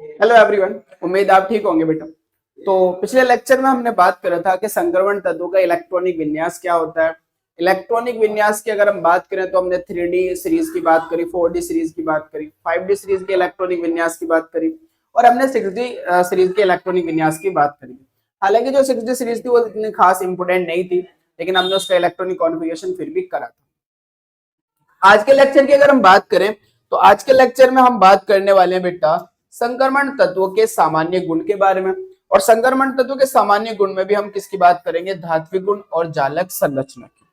Hello everyone, उम्मीद आप ठीक होंगे बेटा। तो पिछले लेक्चर में हमने बात करा था कि संक्रमण तत्वों का इलेक्ट्रॉनिक विन्यास क्या होता है। इलेक्ट्रॉनिक विन्यास की अगर हम बात करें तो हमने 3D सीरीज की बात करी, 4D सीरीज की बात करी, 5D सीरीज के इलेक्ट्रॉनिक विन्यास की बात करी और हमने 6D सीरीज के इलेक्ट्रॉनिक विन्यास की बात करी। हालांकि जो 6D सीरीज थी वो इतनी खास इंपोर्टेंट नहीं थी, लेकिन हमने उसका इलेक्ट्रॉनिक कॉन्फ़िगरेशन फिर भी करा था। आज के लेक्चर की अगर हम बात करें तो आज के लेक्चर में हम बात करने वाले हैं बेटा संक्रमण तत्वों के सामान्य गुण के बारे में। और संक्रमण तत्वों के सामान्य गुण में भी हम किसकी बात करेंगे? धात्विक गुण और जालक संरचना की।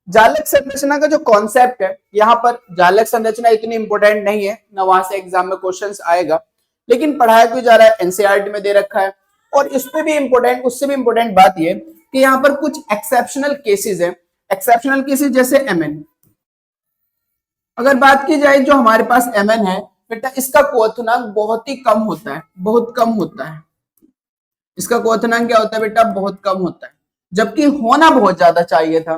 जालक संरचना का जो कॉन्सेप्ट है, यहाँ पर जालक संरचना इतनी इंपॉर्टेंट नहीं है, ना वहां से एग्जाम में क्वेश्चंस आएगा, लेकिन पढ़ाया क्यों जा रहा है? एनसीईआरटी में दे रखा है। और इस पे भी इंपॉर्टेंट, उससे भी इंपॉर्टेंट बात यह कि यहाँ पर कुछ एक्सेप्शनल केसेस है। एक्सेप्शनल केसेस जैसे एमएन, अगर बात की जाए जो हमारे पास एमएन है बेटा, इसका क्वोथनांक बहुत ही कम होता है, बहुत कम होता है। इसका क्वोथनांक क्या होता है बेटा? बहुत कम होता है, जबकि होना बहुत ज्यादा चाहिए था।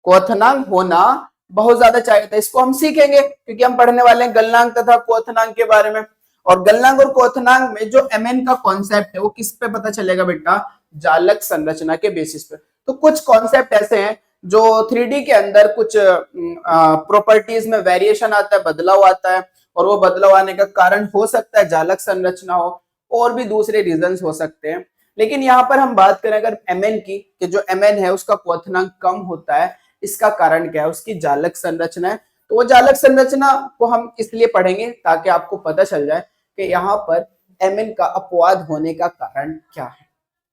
क्वोथनांक होना बहुत ज्यादा चाहिए था। इसको हम सीखेंगे क्योंकि हम पढ़ने वाले हैं गलनांक तथा क्वोथनांक के बारे में। और गलनांक और क्वोथनांक में जो एमएन का कॉन्सेप्ट है वो किस पे पता चलेगा बेटा? जालक संरचना के बेसिस पे। तो कुछ कॉन्सेप्ट ऐसे हैं जो 3D के अंदर कुछ प्रॉपर्टीज में वेरिएशन आता है, बदलाव आता है, और वो बदलाव आने का कारण हो सकता है जालक संरचना हो, और भी दूसरे रीजंस हो सकते हैं। लेकिन यहाँ पर हम बात करें अगर एमएन की, कि जो एमएन है उसका क्वोथनांक कम होता है, इसका कारण क्या है? उसकी जालक संरचना है। तो वो जालक संरचना को हम इसलिए पढ़ेंगे ताकि आपको पता चल जाए कि यहाँ पर एमएन का अपवाद होने का कारण क्या है।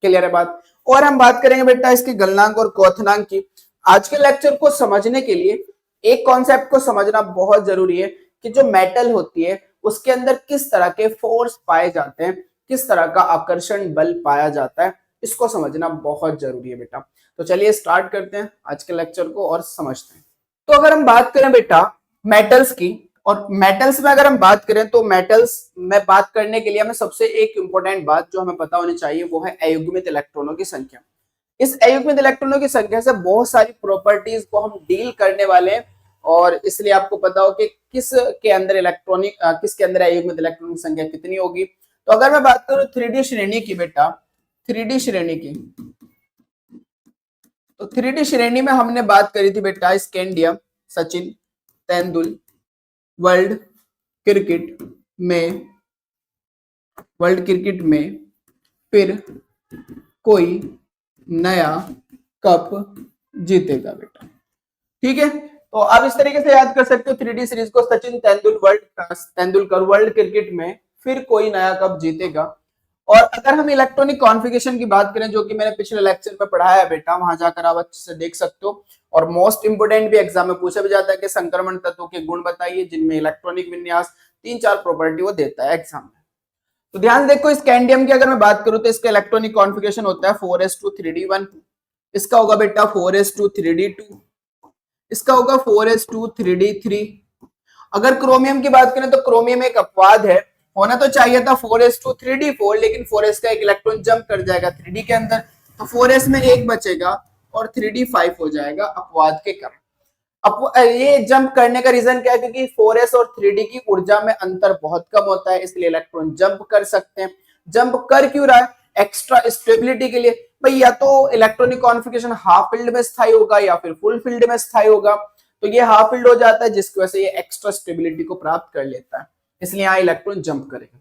क्लियर है बात? और हम बात करेंगे बेटा इसके गलनांक और क्वोथनांक की। आज के लेक्चर को समझने के लिए एक कॉन्सेप्ट को समझना बहुत जरूरी है कि जो मेटल होती है उसके अंदर किस तरह के फोर्स पाए जाते हैं, किस तरह का आकर्षण बल पाया जाता है, इसको समझना बहुत जरूरी है बेटा। तो चलिए स्टार्ट करते हैं आज के लेक्चर को और समझते हैं। तो अगर हम बात करें बेटा मेटल्स की, और मेटल्स में अगर हम बात करें तो मेटल्स में बात करने के लिए हमें सबसे एक इंपॉर्टेंट बात जो हमें पता होनी चाहिए वो है अयुग्मित इलेक्ट्रॉनों की संख्या। इस अयुग्मित इलेक्ट्रॉनों की संख्या से बहुत सारी प्रॉपर्टीज को हम डील करने वाले हैं, और इसलिए आपको पता हो कि किसके अंदर अयुग्मित इलेक्ट्रॉनों की संख्या कितनी होगी। तो अगर मैं बात करूं 3D श्रेणी की बेटा, 3D श्रेणी की, तो 3D श्रेणी में हमने बात करी थी बेटा स्कैंडियम, सचिन तेंदुल, वर्ल्ड क्रिकेट में फिर कोई नया कप जीतेगा बेटा। ठीक है, तो आप इस तरीके से याद कर सकते हो 3D सीरीज को, सचिन तेंदुलकर वर्ल्ड क्रिकेट में फिर कोई नया कप जीतेगा। और अगर हम इलेक्ट्रॉनिक कॉन्फ़िगरेशन की बात करें, जो कि मैंने पिछले लेक्चर में पढ़ाया है बेटा, वहां जाकर आप अच्छे से देख सकते हो। और मोस्ट इंपोर्टेंट भी एग्जाम में पूछा भी जाता है कि संक्रमण तत्वों के गुण बताइए जिनमें इलेक्ट्रॉनिक विन्यास 3-4 प्रॉपर्टी वो देता है एग्जाम में। तो ध्यान देखो, स्कैंडियम की अगर मैं बात करूं तो इसका इलेक्ट्रॉनिक कॉन्फ़िगरेशन होता है 4s2 3d1, इसका होगा बेटा 4s2 3d2, इसका होगा 4s2 3d3। अगर क्रोमियम की बात करें तो क्रोमियम एक अपवाद है, होना तो चाहिए था 4s2 3d4, लेकिन 4s का एक इलेक्ट्रॉन जंप कर जाएगा 3d के अंदर, तो 4s में एक बचेगा और 3d5 हो जाएगा अपवाद के कारण। अब ये जंप करने का रीजन क्या है? क्योंकि 4s और 3d की ऊर्जा में अंतर बहुत कम होता है, इसलिए इलेक्ट्रॉन जंप कर सकते हैं। जंप कर क्यों रहा है? एक्स्ट्रा स्टेबिलिटी के लिए। भाई या तो इलेक्ट्रॉनिक कॉन्फ़िगरेशन हाफ फील्ड में स्थायी होगा या फिर फुल फील्ड में स्थायी होगा, तो ये हाफ फील्ड हो जाता है जिसकी वजह से ये एक्स्ट्रा स्टेबिलिटी को प्राप्त कर लेता है, इसलिए यहाँ इलेक्ट्रॉन जंप करेगा।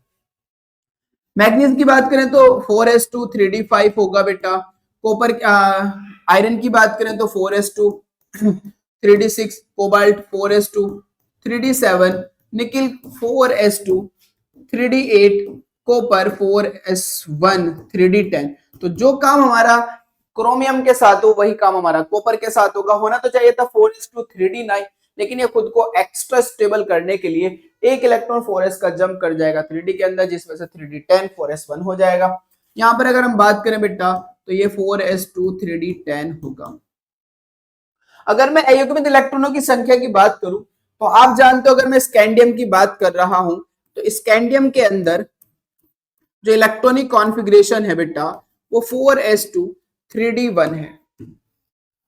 मैग्नीज की बात करें तो 4s2 3d5 होगा बेटा। कॉपर आयरन की बात करें तो 4s2 3d6, cobalt 4s2 3d7, nickel 4s2 3d8, copper 4s1 3d10। तो जो काम हमारा क्रोमियम के साथ हो वही काम हमारा कॉपर के साथ होगा। होना तो चाहिए था 4s2 3d9, लेकिन ये खुद को एक्स्ट्रा स्टेबल करने के लिए एक इलेक्ट्रॉन 4s का जंप कर जाएगा 3d के अंदर, जिस वजह से 3d10 4s1 हो जाएगा। यहाँ पर अगर हम बात करें बेटा तो ये 4s2 3d10 होगा। अगर मैं अयुग्मित इलेक्ट्रॉनों की संख्या की बात करूं तो आप जानते हो, अगर मैं स्कैंडियम की बात कर रहा हूं तो स्कैंडियम के अंदर जो इलेक्ट्रॉनिक कॉन्फ़िगरेशन है बेटा वो 4s2 3d1 है।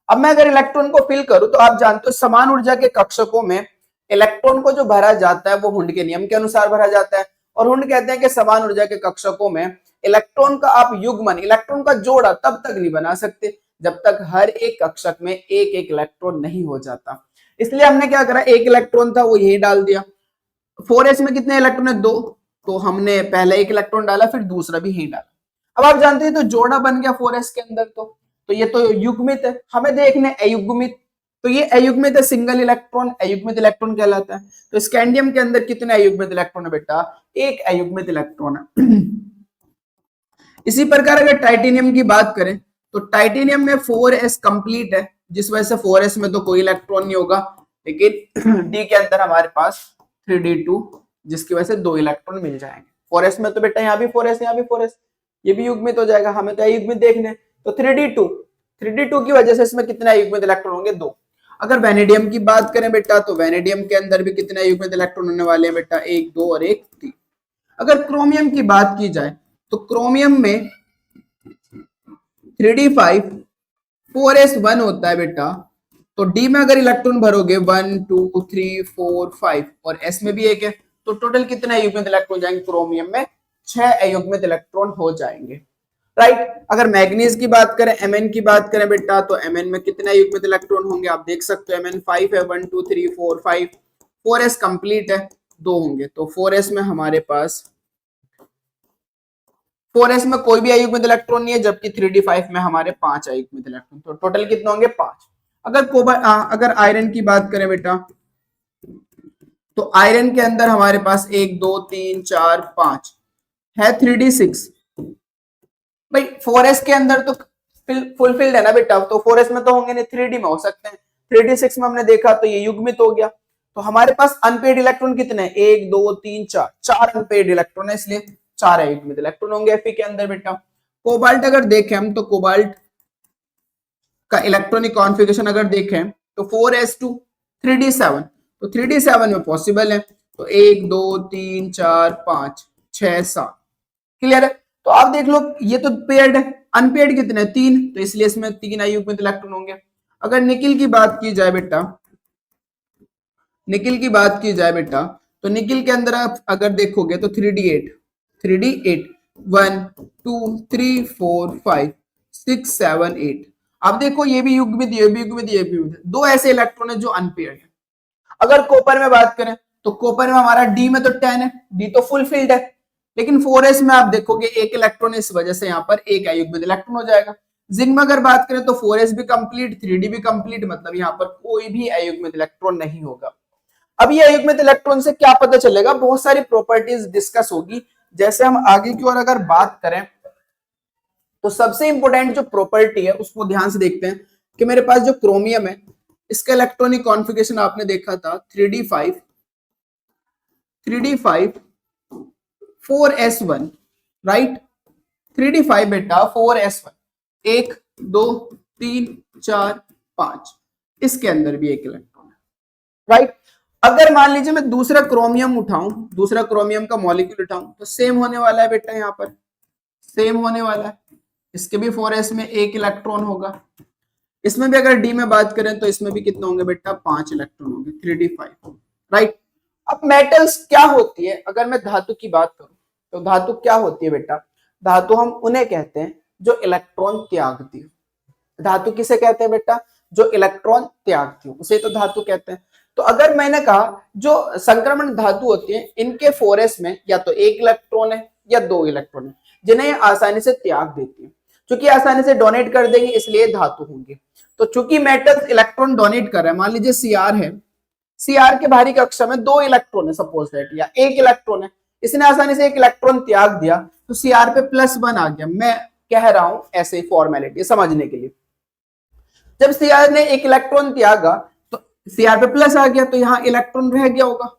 अब मैं अगर इलेक्ट्रॉन को फिल करूं तो आप जानते हो समान ऊर्जा के कक्षकों में इलेक्ट्रॉन को जो भरा जाता है वो हुंड के नियम के अनुसार भरा जाता है, और हुंड कहते हैं कि समान ऊर्जा के कक्षकों में इलेक्ट्रॉन का आप युग्मन, इलेक्ट्रॉन का जोड़ा तब तक नहीं बना सकते जब तक हर एक कक्षक में एक एक इलेक्ट्रॉन नहीं हो जाता। इसलिए हमने क्या करा, एक इलेक्ट्रॉन था वो यही डाल दिया। 4s में कितने इलेक्ट्रॉन है, 2, तो हमने पहले एक इलेक्ट्रॉन डाला फिर दूसरा भी यही डाला। अब आप जानते हैं तो जोड़ा बन गया 4s के अंदर, तो ये तो युग्मित है, हमें देखने अयुग्मित, तो ये अयुग्मित है, सिंगल इलेक्ट्रॉन अयुग्मित इलेक्ट्रॉन कहलाता है। तो स्कैंडियम के अंदर कितने अयुग्मित इलेक्ट्रॉन है बेटा, एक अयुग्मित इलेक्ट्रॉन है। इसी प्रकार अगर टाइटेनियम की बात करें तो टाइटेनियम में 4s कंप्लीट है, जिस वजह से 4s में तो कोई इलेक्ट्रॉन नहीं होगा, लेकिन डी के अंदर हमारे पास 3d2, जिसकी वजह से 2 इलेक्ट्रॉन मिल जाएंगे। 4s में तो बेटा यहाँ भी 4s, यहाँ भी 4s, ये भी युग्मित हो जाएगा, हमें तो युग्मित देखने, तो 3d2 की वजह से इसमें कितने युग्मित इलेक्ट्रॉन होंगे, 2। अगर वेनेडियम की बात करें बेटा तो वेनेडियम के अंदर भी कितने युग्मित इलेक्ट्रॉन होने वाले हैं बेटा, 1, 2 और 1, 3। अगर क्रोमियम की बात की जाए तो क्रोमियम में 3d5 4s1 होता है बेटा, तो डी में अगर इलेक्ट्रॉन भरोगे 1, 2, 3, 4, 5 और एस में भी 1 है, तो टोटल कितने अयुग्मित इलेक्ट्रॉन जाएंगे, क्रोमियम में 6 अयुग्मित इलेक्ट्रॉन हो जाएंगे, राइट। अगर मैग्नीज की बात करें, Mn की बात करें बेटा, तो Mn में कितने अयुग्मित इलेक्ट्रॉन होंगे, आप देख सकते हो Mn 5 है, 1, 2, 3, 4, 5, 4s कंप्लीट है, 2 होंगे, तो 4s में हमारे पास 4s में कोई भी अयुग्मित इलेक्ट्रॉन नहीं है, जबकि 3d5 में हमारे 5 अयुग्मित इलेक्ट्रॉन, तो टोटल कितने होंगे, 5। अगर आयरन की बात करें बेटा, तो आयरन के अंदर हमारे पास 1, 2, 3, 4, 5 है, 3d6 भाई 4s के अंदर तो फुलफिल्ड है ना बेटा, तो 4s में तो होंगे नहीं, 3d में हो सकते हैं। 3d6 में हमने देखा तो ये युग्मित हो गया, तो हमारे पास अनपेड इलेक्ट्रॉन कितने हैं, 1, 2, 3, 4 अनपेड इलेक्ट्रॉन है, इसलिए 4 युग्मित इलेक्ट्रॉन होंगे Fe के अंदर बेटा। कोबाल्ट अगर देखें हम, तो कोबाल्ट का इलेक्ट्रॉनिक कॉन्फ़िगरेशन अगर देखें तो 4s2 3d7, तो 3d7 में पॉसिबल है, तो 1, 2, 3, 4, 5, 6, 7, क्लियर है। तो आप देख लो ये तो पेयर्ड है, अनपेयर्ड कितने, 3, तो इसलिए इसमें 3 अयुग्मित इलेक्ट्रॉन होंगे। अगर निकिल की बात की जाए बेटा, निकिल की बात की जाए बेटा, तो निकिल के अंदर आप अगर देखोगे तो 3d8 1, 2, 3, 4, 5, 6, 7, 8, आप देखो ये भी युग्मित, ये भी युग्मित, ये भी युग्मित, 2 ऐसे इलेक्ट्रॉन है जो अनपेयर्ड है। अगर कॉपर में बात करें तो कॉपर में हमारा डी में तो 10 है, डी तो फुल फिल्ड है, लेकिन 4s में आप देखोगे 1 इलेक्ट्रॉन, इस वजह से यहाँ पर 1 अयुग्मित इलेक्ट्रॉन हो जाएगा। जिंक में अगर बात करें तो 4s भी कंप्लीट, 3d भी कंप्लीट, मतलब यहाँ पर कोई भी अयुग्मित इलेक्ट्रॉन नहीं होगा। अब ये अयुग्मित इलेक्ट्रॉन से क्या पता चलेगा, बहुत सारी प्रॉपर्टीज डिस्कस होगी। जैसे हम आगे की ओर अगर बात करें तो सबसे इंपॉर्टेंट जो प्रॉपर्टी है उसको ध्यान से देखते हैं कि मेरे पास जो क्रोमियम है इसका इलेक्ट्रॉनिक कॉन्फ़िगरेशन आपने देखा था 3d5 4s1, राइट, 3d5 बेटा 4s1, 1, 2, 3, 4, 5, इसके अंदर भी 1 इलेक्ट्रॉन है, राइट। अगर मान लीजिए मैं दूसरा क्रोमियम उठाऊं, दूसरा क्रोमियम का मॉलिक्यूल उठाऊं, तो सेम होने वाला है बेटा, यहाँ पर सेम होने वाला है, इसके भी 4s में 1 इलेक्ट्रॉन होगा। इसमें भी अगर डी में बात करें तो इसमें भी कितने होंगे बेटा, 5 इलेक्ट्रॉन होंगे, 3d5, राइट। अब मेटल्स क्या होती है, अगर मैं धातु की बात करूं तो धातु क्या होती है बेटा, धातु हम उन्हें कहते हैं जो इलेक्ट्रॉन त्यागती हो। धातु किसे कहते हैं बेटा, जो इलेक्ट्रॉन त्यागती हो, उसे तो धातु कहते हैं। तो अगर मैंने कहा जो संक्रमण धातु होती है इनके 4s में या तो 1 इलेक्ट्रॉन है या 2 इलेक्ट्रॉन है, जिन्हें आसानी से त्याग देती है, क्योंकि आसानी से डोनेट कर देंगे इसलिए धातु होंगे। तो चूंकि मेटल इलेक्ट्रॉन डोनेट कर रहा है, मान लीजिए Cr है, Cr के बाहरी कक्षा में 2 इलेक्ट्रॉन है सपोज दैट, या 1 इलेक्ट्रॉन है, इसने आसानी से 1 इलेक्ट्रॉन त्याग दिया तो Cr पे +1 आ गया। मैं कह रहा हूं ऐसे फॉर्मेलिटी समझने के लिए, जब Cr ने 1 इलेक्ट्रॉन त्यागा तो Cr पे प्लस आ गया, तो यहां इलेक्ट्रॉन रह गया होगा।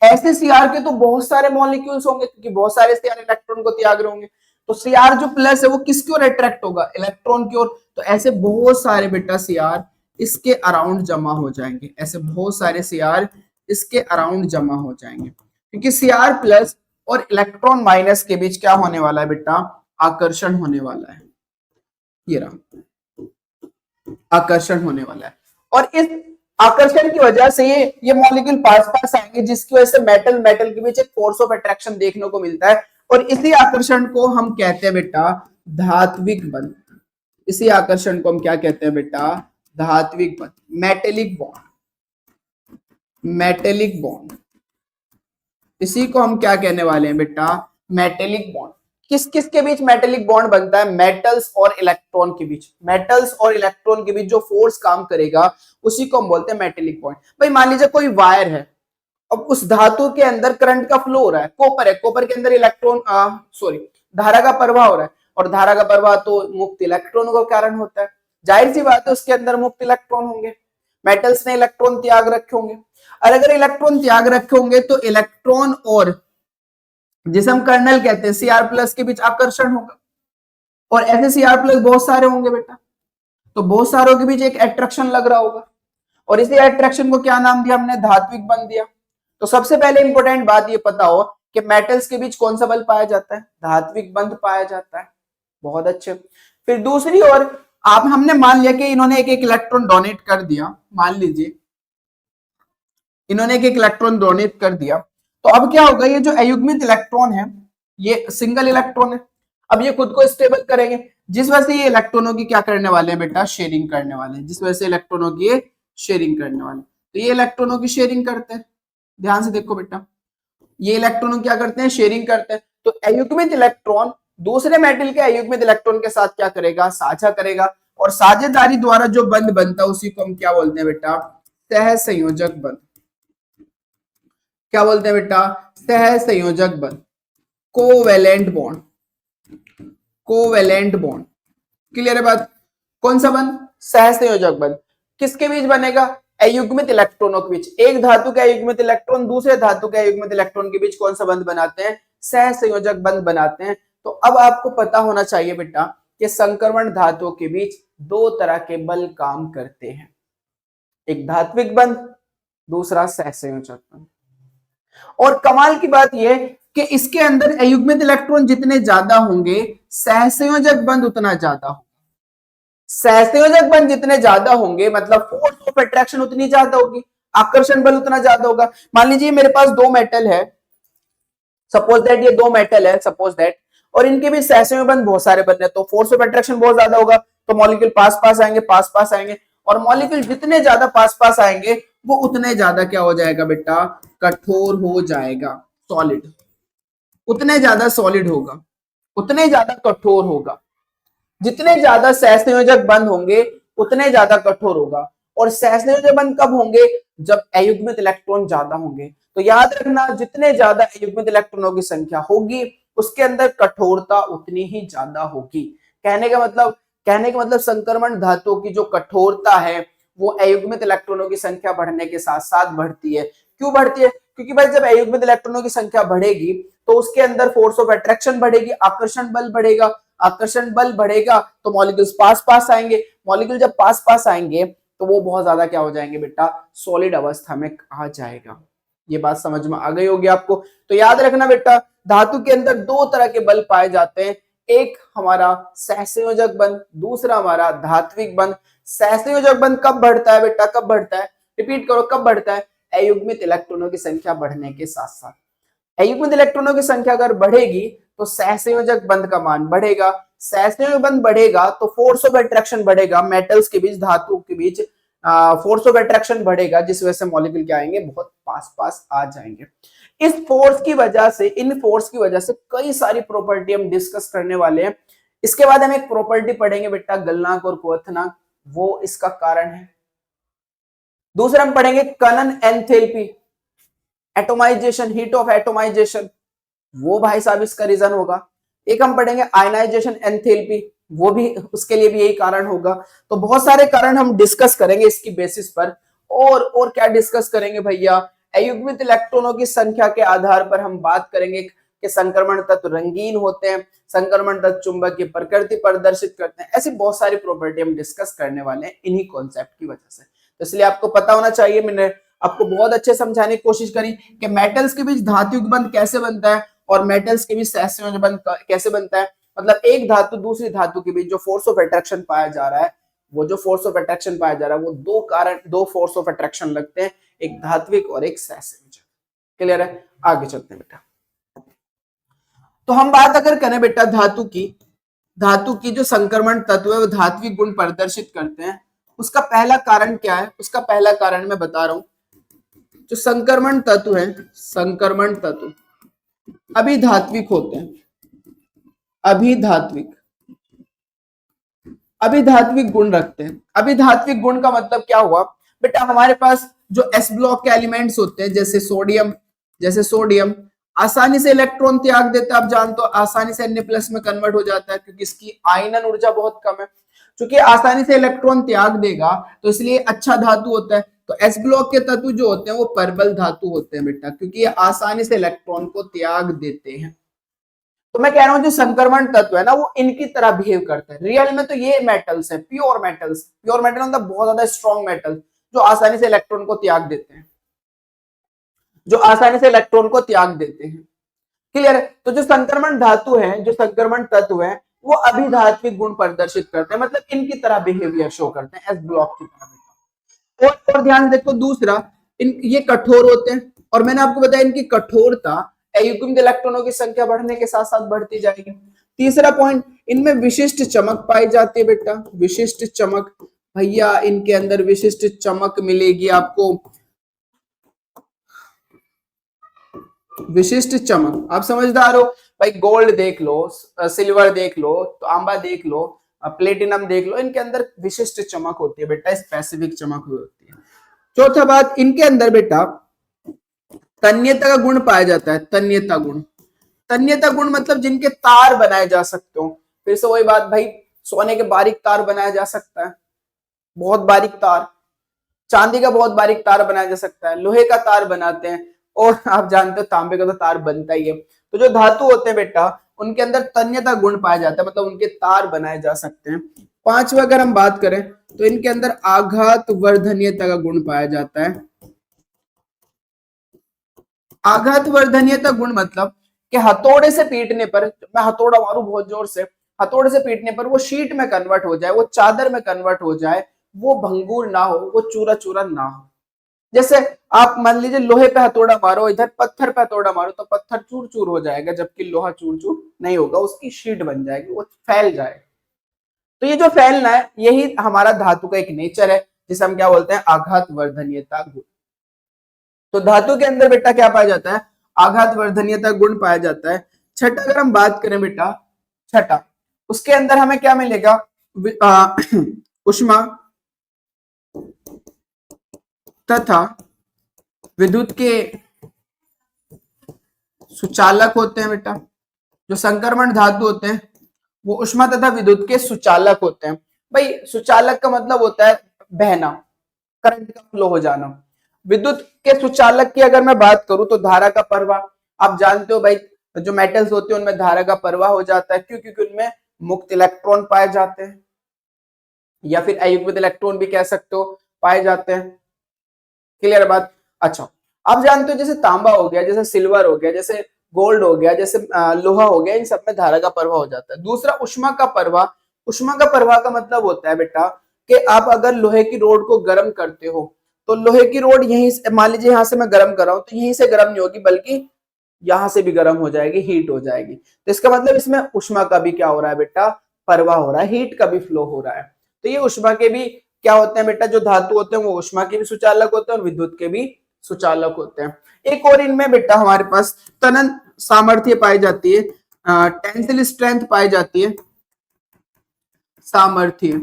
ऐसे Cr के तो बहुत सारे मॉलिक्यूल्स होंगे, क्योंकि बहुत सारे Cr इलेक्ट्रॉन को त्याग रहे होंगे, तो Cr जो प्लस है वो किसकी ओर अट्रैक्ट होगा, इलेक्ट्रॉन की ओर। तो ऐसे बहुत सारे बेटा Cr इसके अराउंड जमा हो जाएंगे, ऐसे बहुत सारे Cr इसके अराउंड जमा हो जाएंगे, क्योंकि Cr प्लस और इलेक्ट्रॉन माइनस के बीच क्या होने वाला है बेटा, आकर्षण होने वाला है, ये रहा आकर्षण होने वाला है। और इस आकर्षण की वजह से ये मॉलिक्यूल पास पास आएंगे, जिसकी वजह से मेटल मेटल के बीच एक फोर्स ऑफ अट्रैक्शन देखने को मिलता है, और इसी आकर्षण को हम कहते हैं बेटा धात्विक बंध। इसी आकर्षण को हम क्या कहते हैं बेटा, धात्विक बंध, मेटेलिक बॉन्ड, मेटेलिक बॉन्ड। इसी को हम क्या कहने वाले हैं बेटा, मेटेलिक बॉन्ड। किस किस के बीच मेटेलिक बॉन्ड बनता है, मेटल्स और इलेक्ट्रॉन के बीच। मेटल्स और इलेक्ट्रॉन के बीच जो फोर्स काम करेगा उसी को हम बोलते हैं मेटेलिक बॉन्ड। भाई मान लीजिए कोई वायर है, अब उस धातु के अंदर करंट का फ्लो हो रहा है, कॉपर है, कॉपर के अंदर इलेक्ट्रॉन धारा का प्रवाह हो रहा है, और धारा का प्रवाह तो मुक्त इलेक्ट्रॉनों का कारण होता है। जाहिर सी बात है उसके अंदर मुक्त इलेक्ट्रॉन होंगे, मेटल्स ने इलेक्ट्रॉन त्याग रखे होंगे, और अगर इलेक्ट्रॉन त्याग रखे होंगे तो इलेक्ट्रॉन और जिसे हम कर्नल कहते हैं Cr+ के बीच आकर्षण होगा, और ऐसे Cr+ बहुत सारे होंगे बेटा, तो बहुत सारों के बीच एक अट्रैक्शन लग रहा होगा, और इसी अट्रैक्शन को क्या नाम दिया हमने, धात्विक बंध दिया। तो सबसे पहले इंपॉर्टेंट बात ये पता हो कि मेटल्स के बीच कौन सा बल पाया जाता है, धात्विक बंध पाया जाता है। बहुत अच्छे। फिर दूसरी ओर आप हमने मान लिया कि इन्होंने एक एक इलेक्ट्रॉन डोनेट कर दिया, मान लीजिए इन्होंने एक एक इलेक्ट्रॉन डोनेट कर दिया, तो अब क्या होगा, ये जो अयुग्मित इलेक्ट्रॉन है ये सिंगल इलेक्ट्रॉन है, अब ये खुद को स्टेबल करेंगे, जिस वजह से ये इलेक्ट्रॉनों की क्या करने वाले हैं बेटा, शेयरिंग करने वाले हैं, जिस वजह से इलेक्ट्रॉनों की ये शेयरिंग करने वाले। तो ये इलेक्ट्रॉनों की शेयरिंग करते हैं, ध्यान से देखो बेटा, ये इलेक्ट्रॉनों क्या करते हैं, शेयरिंग करते हैं। तो अयुग्मित इलेक्ट्रॉन दूसरे मेटल के अयुग्मित इलेक्ट्रॉन के साथ क्या करेगा, साझा करेगा, और साझेदारी द्वारा जो बंध बनता है उसी को हम क्या बोलते हैं बेटा, सहसंयोजक बंध। क्या बोलते हैं बेटा, सहसंयोजक बंध, covalent bond, covalent bond. Clear है बात, कौन सा बंध, सहसंयोजक बंध। किसके बीच बनेगा, अयुग्मित इलेक्ट्रॉनों के बीच। एक धातु के अयुग्मित इलेक्ट्रॉन दूसरे धातु के अयुग्मित इलेक्ट्रॉन के बीच कौन सा बंध बनाते हैं, सहसंयोजक बंध बनाते हैं। तो अब आपको पता होना चाहिए बेटा कि संक्रमण धातुओं के बीच दो तरह के बल काम करते हैं, एक धात्विक बंध, दूसरा सहसंयोजक बंध। और कमाल की बात यह कि इसके अंदर अयुग्मित इलेक्ट्रॉन जितने ज्यादा होंगे सहसंयोजक बंध उतना ज्यादा होगा। सहसंयोजक बंध जितने ज्यादा होंगे मतलब फोर्स ऑफ अट्रैक्शन उतनी ज्यादा होगी, आकर्षण बल उतना ज्यादा होगा। मान लीजिए मेरे पास दो मेटल है, सपोज दैट ये दो मेटल है, सपोज दैट, और इनके भी सहसंयोजक बंध बहुत सारे बन रहे हैं, तो फोर्स ऑफ अट्रैक्शन बहुत ज्यादा होगा, तो मॉलिक्यूल पास पास आएंगे, पास पास आएंगे, और मॉलिक्यूल जितने ज्यादा पास पास आएंगे वो उतने ज्यादा क्या हो जाएगा बेटा, कठोर हो जाएगा, सॉलिड, उतने ज्यादा सॉलिड होगा, उतने ज्यादा कठोर होगा। जितने ज्यादा सहसंयोजक बंध होंगे उतने ज्यादा कठोर होगा। और सहसंयोजक बंध कब होंगे, जब अयुग्मित इलेक्ट्रॉन ज्यादा होंगे। तो याद रखना, जितने ज्यादा अयुग्मित इलेक्ट्रॉनों की संख्या होगी उसके अंदर कठोरता उतनी ही ज्यादा होगी। कहने का मतलब संक्रमण धातुओं की जो कठोरता है वो अयुग्मित इलेक्ट्रॉनों की संख्या बढ़ने के साथ साथ बढ़ती है। क्यों बढ़ती है, क्योंकि भाई जब अयुग्मित इलेक्ट्रॉनों की संख्या बढ़ेगी तो उसके अंदर फोर्स ऑफ अट्रैक्शन बढ़ेगी, आकर्षण बल बढ़ेगा, आकर्षण बल बढ़ेगा तो मॉलिक्यूल्स पास पास आएंगे, मॉलिक्यूल जब पास पास आएंगे तो वो बहुत ज्यादा क्या हो जाएंगे बेटा, सॉलिड अवस्था में आ जाएगा। ये बात समझ में आ गई होगी आपको। तो याद रखना बेटा, धातु के अंदर दो तरह के बल पाए जाते हैं, एक हमारा सहसंयोजक बंध, दूसरा हमारा धात्विक बंध। सहसंयोजक बंध कब बढ़ता है बेटा, कब बढ़ता है, रिपीट करो, कब बढ़ता है, अयुग्मित इलेक्ट्रॉनों की संख्या बढ़ने के साथ साथ। अयुग्मित इलेक्ट्रॉनों की संख्या अगर बढ़ेगी तो सहसंयोजक बंध का मान बढ़ेगा, सहसंयोजक बंध बढ़ेगा तो फोर्स ऑफ अट्रैक्शन बढ़ेगा, मेटल्स के बीच, धातु के बीच फोर्स ऑफ अट्रैक्शन बढ़ेगा, जिस वजह से मॉलिक्यूल क्या आएंगे, बहुत पास पास आ जाएंगे। इस फोर्स की वजह से, इन फोर्स की वजह से कई सारी प्रॉपर्टी हम डिस्कस करने वाले हैं। इसके बाद हम एक प्रॉपर्टी पढ़ेंगे बेटा, गलनांक और क्वथनांक, वो इसका कारण है। दूसरा हम पढ़ेंगे कनन enthalpy, atomisation, heat of atomisation, वो भाई साहब इसका रीजन होगा। एक हम पढ़ेंगे आयनाइजेशन एंथैल्पी, वो भी उसके लिए भी यही कारण होगा। तो बहुत सारे कारण हम डिस्कस करेंगे इसकी बेसिस पर। और क्या डिस्कस करेंगे भैया, अयुग्मित इलेक्ट्रॉनों की संख्या के आधार पर हम बात करेंगे कि संक्रमण तत्व रंगीन होते हैं, संक्रमण तत्व चुंबकीय प्रकृति प्रदर्शित करते हैं। ऐसी बहुत सारी प्रॉपर्टी हम डिस्कस करने वाले हैं इन्हीं कॉन्सेप्ट की वजह से। तो इसलिए आपको पता होना चाहिए, मैंने आपको बहुत अच्छे समझाने की कोशिश करी कि मेटल्स के बीच धात्विक बंध कैसे बनता है और मेटल्स के बीच सहसंयोजक बंध कैसे बनता है। मतलब एक धातु दूसरी धातु के बीच जो फोर्स ऑफ अट्रैक्शन पाया जा रहा है वो जो फोर्स ऑफ अट्रैक्शन पाया जा रहा है वो दो फोर्स ऑफ अट्रैक्शन लगते हैं, एक धात्विक और एक सहसंयोजक। क्लियर है? आगे चलते हैं बेटा। तो हम बात अगर करें बेटा धातु की जो संक्रमण तत्व है वो धात्विक गुण प्रदर्शित करते हैं, उसका पहला कारण क्या है? उसका पहला कारण मैं बता रहा हूं, जो संक्रमण तत्व है, संक्रमण तत्व अभिधात्विक होते हैं, अभिधात्विक गुण रखते हैं। अभिधात्विक गुण का मतलब क्या हुआ बेटा? हमारे पास जो एस ब्लॉक के एलिमेंट्स होते हैं जैसे सोडियम आसानी से इलेक्ट्रॉन त्याग देता है, आप जानते हो आसानी से Na+ में कन्वर्ट हो जाता है क्योंकि इसकी आयनन ऊर्जा बहुत कम है। क्योंकि आसानी से इलेक्ट्रॉन त्याग देगा तो इसलिए अच्छा धातु होता है। तो एस ब्लॉक के तत्व जो होते हैं वो परबल धातु होते हैं बेटा, क्योंकि ये आसानी से इलेक्ट्रॉन को त्याग देते हैं। तो मैं कह रहा हूं जो संक्रमण तत्व है ना वो इनकी तरह बिहेव करते हैं। रियल में तो ये मेटल्स है, प्योर मेटल मतलब बहुत ज्यादा स्ट्रॉन्ग मेटल जो आसानी से इलेक्ट्रॉन को त्याग देते हैं, क्लियर है? तो जो संक्रमण धातु है, जो संक्रमण तत्व है वो अभिधात्विक गुण प्रदर्शित करते हैं, मतलब इनकी तरह बिहेवियर शो करते हैं, एस ब्लॉक की तरह। और ध्यान से देखो दूसरा, ये कठोर होते हैं और मैंने आपको बताया इनकी कठोरता युग्मित इलेक्ट्रॉनों की संख्या बढ़ने के साथ साथ बढ़ती जाएगी। तीसरा पॉइंट, इनमें विशिष्ट चमक पाई जाती है बेटा, विशिष्ट चमक। भैया इनके अंदर विशिष्ट चमक मिलेगी आपको, विशिष्ट चमक। आप समझदार हो भाई, गोल्ड देख लो, सिल्वर देख लो, तांबा देख लो, प्लेटिनम देख लो, इनके अंदर विशिष्ट चमक होती है बेटा, स्पेसिफिक चमक होती है। चौथा बात, इनके अंदर बेटा तन्यता का गुण पाया जाता है, तन्यता गुण मतलब जिनके तार बनाए जा सकते हो। फिर से वही बात भाई, सोने के बारीक तार बनाया जा सकता है, बहुत बारीक तार, चांदी का बहुत बारीक तार बनाया जा सकता है, लोहे का तार बनाते हैं, और आप जानते हो तांबे का तो तार बनता ही है। तो जो धातु होते हैं बेटा उनके अंदर तन्यता गुण पाया जाता है, मतलब उनके तार बनाए जा सकते हैं। पांचवा अगर हम बात करें तो इनके अंदर आघात वर्धनीयता का गुण पाया जाता है। आघात वर्धनीयता गुण मतलब कि हथौड़े से पीटने पर, मैं हथौड़ा मारूं बहुत जोर से, हथौड़े से पीटने पर वो शीट में कन्वर्ट हो जाए, वो चादर में कन्वर्ट हो जाए, वो भंगुर ना हो, वो चूरा चूरा ना हो। जैसे आप मान लीजिए लोहे पे हथौड़ा मारो, इधर पत्थर पे हथौड़ा मारो तो पत्थर चूर चूर हो जाएगा, जबकि लोहा चूर चूर नहीं होगा, उसकी शीट बन जाएगी, वो फैल जाएगा। तो ये जो फैलना है यही हमारा धातु का एक नेचर है, जिसे हम क्या बोलते हैं? आघात वर्धनीयता गुण। तो धातु के अंदर बेटा क्या पाया जाता है? आघात वर्धनीयता गुण पाया जाता है। छठा अगर हम बात करें बेटा, छठा उसके अंदर हमें क्या मिलेगा? उष्मा तथा विद्युत के सुचालक होते हैं बेटा। जो संक्रमण धातु होते हैं वो उष्मा तथा विद्युत के सुचालक होते हैं। भाई सुचालक का मतलब होता है बहना, करंट का फ्लो हो जाना। विद्युत के सुचालक की अगर मैं बात करूं तो धारा का प्रवाह, आप जानते हो भाई जो मेटल्स होते हैं उनमें धारा का प्रवाह हो जाता है, क्यों? क्योंकि उनमें मुक्त इलेक्ट्रॉन पाए जाते हैं, या फिर अयुग्मित इलेक्ट्रॉन भी कह सकते हो, पाए जाते हैं। क्लियर बात? अच्छा, आप जानते हो जैसे तांबा हो गया, जैसे सिल्वर हो गया, जैसे गोल्ड हो गया, जैसे लोहा हो गया, इन सब में धारा का प्रवाह हो जाता है। दूसरा उष्मा का प्रवाह। उष्मा का प्रवाह का मतलब होता है बेटा कि आप अगर लोहे की रोड को गर्म करते हो तो लोहे की रोड यहीं से, मान लीजिए यहां से मैं गर्म कर रहा हूं तो यहीं से गर्म नहीं होगी बल्कि यहां से भी गर्म हो जाएगी, हीट हो जाएगी। तो इसका मतलब इसमें उष्मा का भी क्या हो रहा है बेटा? प्रवाह हो रहा है, हीट का भी फ्लो हो रहा है। तो ये उष्मा के भी क्या होते हैं बेटा? जो धातु होते हैं वो उष्मा के भी सुचालक होते हैं और विद्युत के भी सुचालक होते हैं। एक और इनमें बेटा हमारे पास तनन सामर्थ्य पाई जाती है, टेंसिल स्ट्रेंथ पाई जाती है, सामर्थ्य,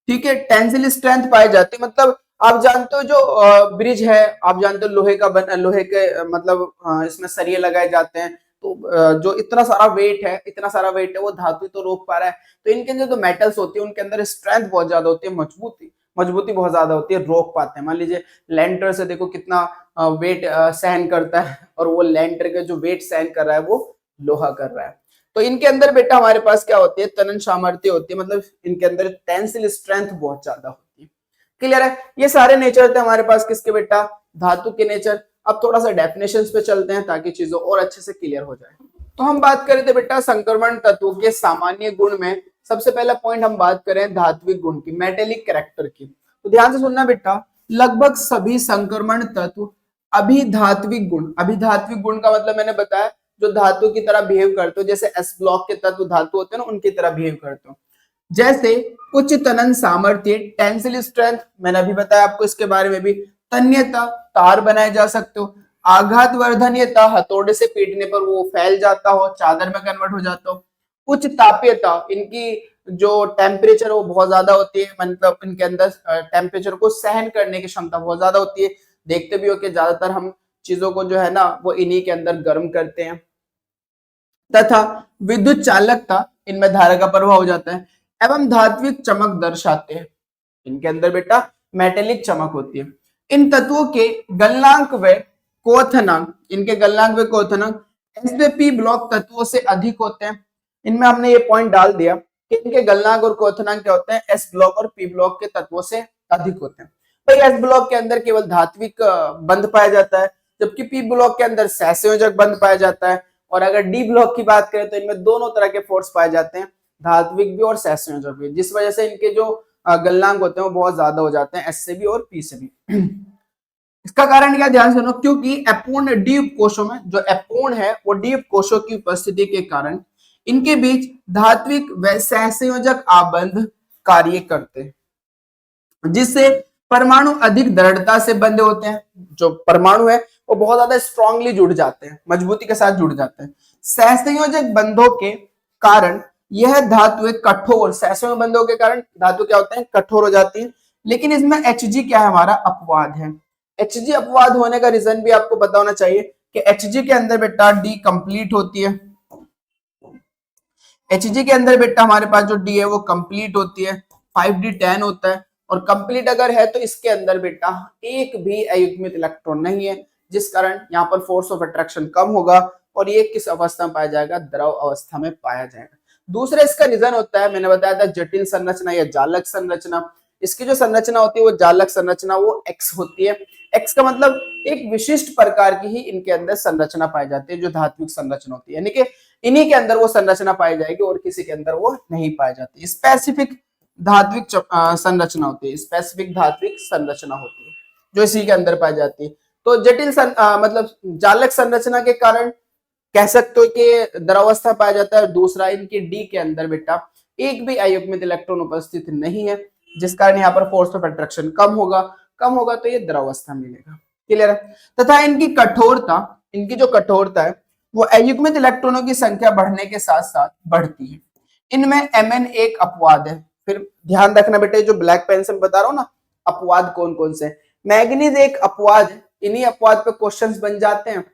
ठीक है, टेंसिल स्ट्रेंथ पाई जाती है। मतलब आप जानते हो जो ब्रिज है, आप जानते हो लोहे का लोहे के मतलब इसमें सरिये लगाए जाते हैं, तो जो इतना सारा वेट है वो धातु तो रोक पा रहा है। तो इनके अंदर जो मेटल्स होती है उनके अंदर स्ट्रेंथ बहुत ज्यादा होती है, मजबूती बहुत ज्यादा होती है, रोक पाते हैं। मान लीजिए लैंटर से देखो कितना वेट सहन करता है, और वो लैंटर का जो वेट सहन कर रहा है वो लोहा कर रहा है। तो इनके अंदर बेटा हमारे पास क्या होती है? तनन सामर्थ्य होती है, मतलब इनके अंदर टेंसिल स्ट्रेंथ बहुत ज्यादा होती है। क्लियर है? ये सारे नेचर थे हमारे पास किसके बेटा? धातु के नेचर। अब थोड़ा सा डेफिनेशंस पे चलते हैं ताकि चीजें और अच्छे से क्लियर हो जाए। तो हम बात कर रहे थे बेटा संक्रमण तत्वों के सामान्य गुण में सबसे पहला पॉइंट हम बात करें धात्विक गुण की, मेटेलिक कैरेक्टर की, तो ध्यान से सुनना बेटा, लगभग सभी संक्रमण तत्व अभिधात्विक गुण, अभिधात्विक गुण का मतलब मैंने बताया जो धातु की तरह बिहेव करते हो, जैसे एस ब्लॉक के तत्व धातु होते हैं ना, उनकी तरह बिहेव करते हो, जैसे उच्च तनन सामर्थ्य, टेंसिल स्ट्रेंथ, मैंने अभी बताया आपको इसके बारे में भी, तन्यता, तार बनाए जा सकते हो, आघात वर्धनीयता, हथौड़े से पीटने पर वो फैल जाता हो, चादर में कन्वर्ट हो जाता हो, उच्च तापीयता, इनकी जो टेम्परेचर वो बहुत ज्यादा होती है, मतलब इनके अंदर टेम्परेचर को सहन करने की क्षमता बहुत ज्यादा होती है, देखते भी हो कि ज्यादातर हम चीजों को जो है ना वो इन्हीं के अंदर गर्म करते हैं, तथा विद्युत चालकता, इनमें धारा का प्रभाव हो जाता है, एवं धात्विक चमक दर्शाते हैं, इनके अंदर बेटा मेटेलिक चमक होती है। इन तत्वों के गलनांक व क्वथनांक, इनके गलनांक व क्वथनांक एस व पी ब्लॉक तत्वों से अधिक होते हैं। इनमें हमने ये पॉइंट डाल दिया कि इनके गलनांक और क्वथनांक क्या होते हैं, एस ब्लॉक और पी ब्लॉक के तत्वों से अधिक होते हैं। भाई एस ब्लॉक के अंदर केवल धात्विक बंध पाया जाता है, जबकि पी ब्लॉक के अंदर सहसंयोजक बंध पाया जाता है, और अगर डी ब्लॉक की बात करें तो इनमें दोनों तरह के फोर्स पाए जाते हैं, धात्विक भी और सहसंयोजक भी, जिस वजह से इनके जो गलनांक होते हैं वो बहुत ज्यादा हो जाते हैं, एस से भी और पी से भी। इसका कारण क्या, ध्यान से सुनो, क्योंकि अपूर्ण डीप कोशों में, जो अपूर्ण है वो डीप कोशों की उपस्थिति के कारण इनके बीच धात्विक व सहसंयोजक आबंध कार्य करते हैं, जिससे परमाणु अधिक दृढ़ता से बंधे होते हैं, जो परमाणु है वो बहुत ज्यादा स्ट्रांगली जुड़ जाते हैं, मजबूती के साथ जुड़ जाते हैं। सहसंयोजक बंधों के कारण यह धातु कठोर, सहसंयोजक बंधों के कारण धातु क्या होते हैं, कठोर हो जाती है। लेकिन इसमें Hg क्या है, हमारा अपवाद है। Hg अपवाद होने का रीजन भी आपको पता होना चाहिए कि Hg के अंदर बेटा डी कंप्लीट होती है, Hg के अंदर बेटा हमारे पास जो डी है वो कंप्लीट होती है, 5d10 होता है, और कंप्लीट अगर है तो इसके अंदर बेटा एक भी अयुग्मित इलेक्ट्रॉन नहीं है, जिस कारण यहाँ पर फोर्स ऑफ अट्रैक्शन कम होगा, और ये किस अवस्था में पाया जाएगा, द्रव अवस्था में पाया जाएगा। दूसरा इसका रीजन होता है, मैंने बताया था जटिल संरचना या जालक संरचना। इसकी जो संरचना होती है वो जालक संरचना, वो एक्स होती है। एक्स का मतलब एक विशिष्ट प्रकार की ही इनके अंदर संरचना पाई जाती है, जो धात्विक संरचना होती है, यानी कि इन्हीं के अंदर वो संरचना पाई जाएगी और किसी के अंदर वो नहीं पाई जाती। स्पेसिफिक धात्विक संरचना होती है, स्पेसिफिक धात्विक संरचना होती है जो इसी के अंदर पाई जाती है। तो जटिल मतलब जालक संरचना के कारण कह सकते हो कि द्रवावस्था पाया जाता है। दूसरा, इनके डी के अंदर बेटा एक भी अयुग्मित इलेक्ट्रॉन उपस्थित नहीं है, जिस कारण यहाँ पर फोर्स ऑफ अट्रैक्शन कम होगा तो ये द्रवावस्था मिलेगा। क्लियर है। तथा इनकी कठोरता, इनकी जो कठोरता है वो अयुग्मित इलेक्ट्रॉनों की संख्या बढ़ने के साथ साथ बढ़ती है। इनमें Mn एक अपवाद है। फिर ध्यान रखना बेटे, जो ब्लैक पेन से बता रहा हूं ना अपवाद कौन कौन से, मैग्नीज एक अपवाद है, इन्हीं अपवाद पे क्वेश्चंस बन जाते हैं।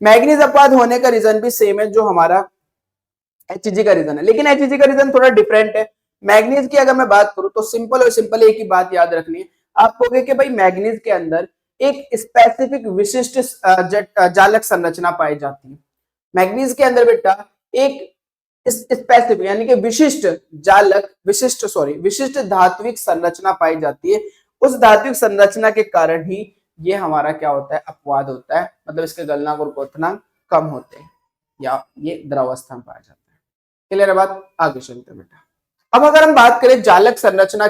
मैग्नीज अपवाद होने का रीजन भी सेम है जो हमारा Hg का रीजन है, लेकिन Hg का रीजन थोड़ा डिफरेंट है। मैग्नीज की अगर मैं बात करूं तो सिंपल और सिंपल एक ही बात याद रखनी है आपको कि भाई मैग्नीज के अंदर एक स्पेसिफिक विशिष्ट जालक संरचना पाई जाती है। मैग्नीज के अंदर बेटा एक स्पेसिफिक यानी कि विशिष्ट धात्विक संरचना पाई जाती है। उस धात्विक संरचना के कारण ही ये हमारा क्या होता है, अपवाद होता है, मतलब इसके गलनांक और क्वथनांक कम होते हैं या ये द्रवावस्था में पाया जाता है। क्लियर है बात, आगे चलते हैं बेटा। अब अगर हम बात करें जालक संरचना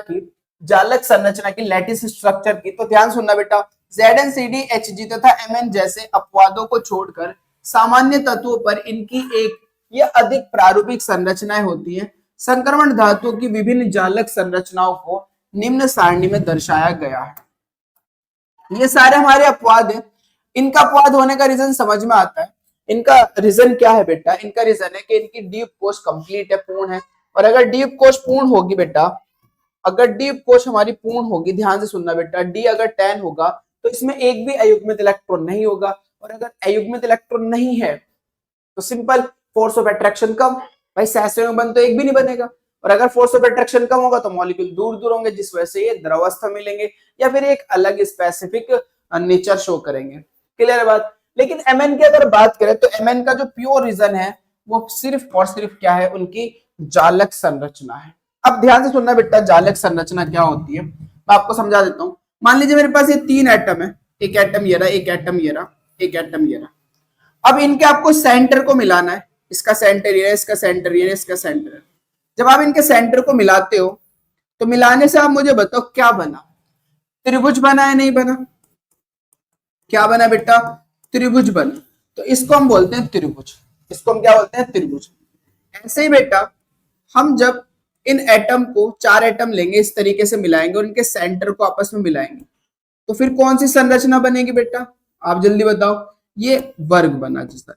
की लैटिस स्ट्रक्चर की, तो ध्यान सुनना बेटा, Zn Cd Hg तथा Mn जैसे अपवादों को छोड़कर सामान्य तत्वों पर इनकी एक या अधिक प्रारूपिक संरचनाएं होती है। संक्रमण धातुओं की विभिन्न जालक संरचनाओं को निम्न सारणी में दर्शाया गया है। ये सारे हमारे अपवाद हैं। इनका अपवाद होने का रीजन समझ में आता है। इनका रीजन क्या है बेटा, इनका रीजन है कि इनकी डीप कोश कंप्लीट है, पूर्ण है, और अगर डीप कोश पूर्ण होगी बेटा, अगर डीप कोश हमारी पूर्ण होगी, ध्यान से सुनना बेटा, डी अगर 10 होगा तो इसमें एक भी अयुग्मित इलेक्ट्रॉन नहीं होगा, और अगर अयुग्मित इलेक्ट्रॉन नहीं है तो सिंपल फोर्स ऑफ अट्रैक्शन कम, भाई सहसंयोग बंध तो एक भी नहीं बनेगा, और अगर फोर्स ऑफ अट्रैक्शन कम होगा तो मॉलिक्यूल दूर दूर होंगे, जिस वजह से ये द्रवावस्था मिलेंगे या फिर एक अलग स्पेसिफिक नेचर शो करेंगे। क्लियर है बात। लेकिन Mn की अगर बात करें तो Mn का जो प्योर रीजन है वो सिर्फ और सिर्फ क्या है, उनकी जालक संरचना है। अब ध्यान से सुनना बेटा, जालक संरचना क्या होती है मैं आपको समझा देता हूं। मान लीजिए मेरे पास ये 3 एटम है, एक एटम ये रहा, एक एटम ये रहा, एक एटम ये रहा। अब इनके आपको सेंटर को मिलाना है, इसका सेंटर ये है, इसका सेंटर ये है, इसका सेंटर है। जब आप इनके सेंटर को मिलाते हो तो मिलाने से आप मुझे बताओ क्या बना, त्रिभुज बना है नहीं बना, क्या बना बेटा, त्रिभुज बना। तो इसको हम बोलते हैं त्रिभुज, इसको हम क्या बोलते हैं, त्रिभुज। ऐसे ही बेटा हम जब इन एटम को, 4 एटम लेंगे, इस तरीके से मिलाएंगे और इनके सेंटर को आपस में मिलाएंगे तो फिर कौन सी संरचना बनेगी बेटा, आप जल्दी बताओ। ये वर्ग बना, जिस तरह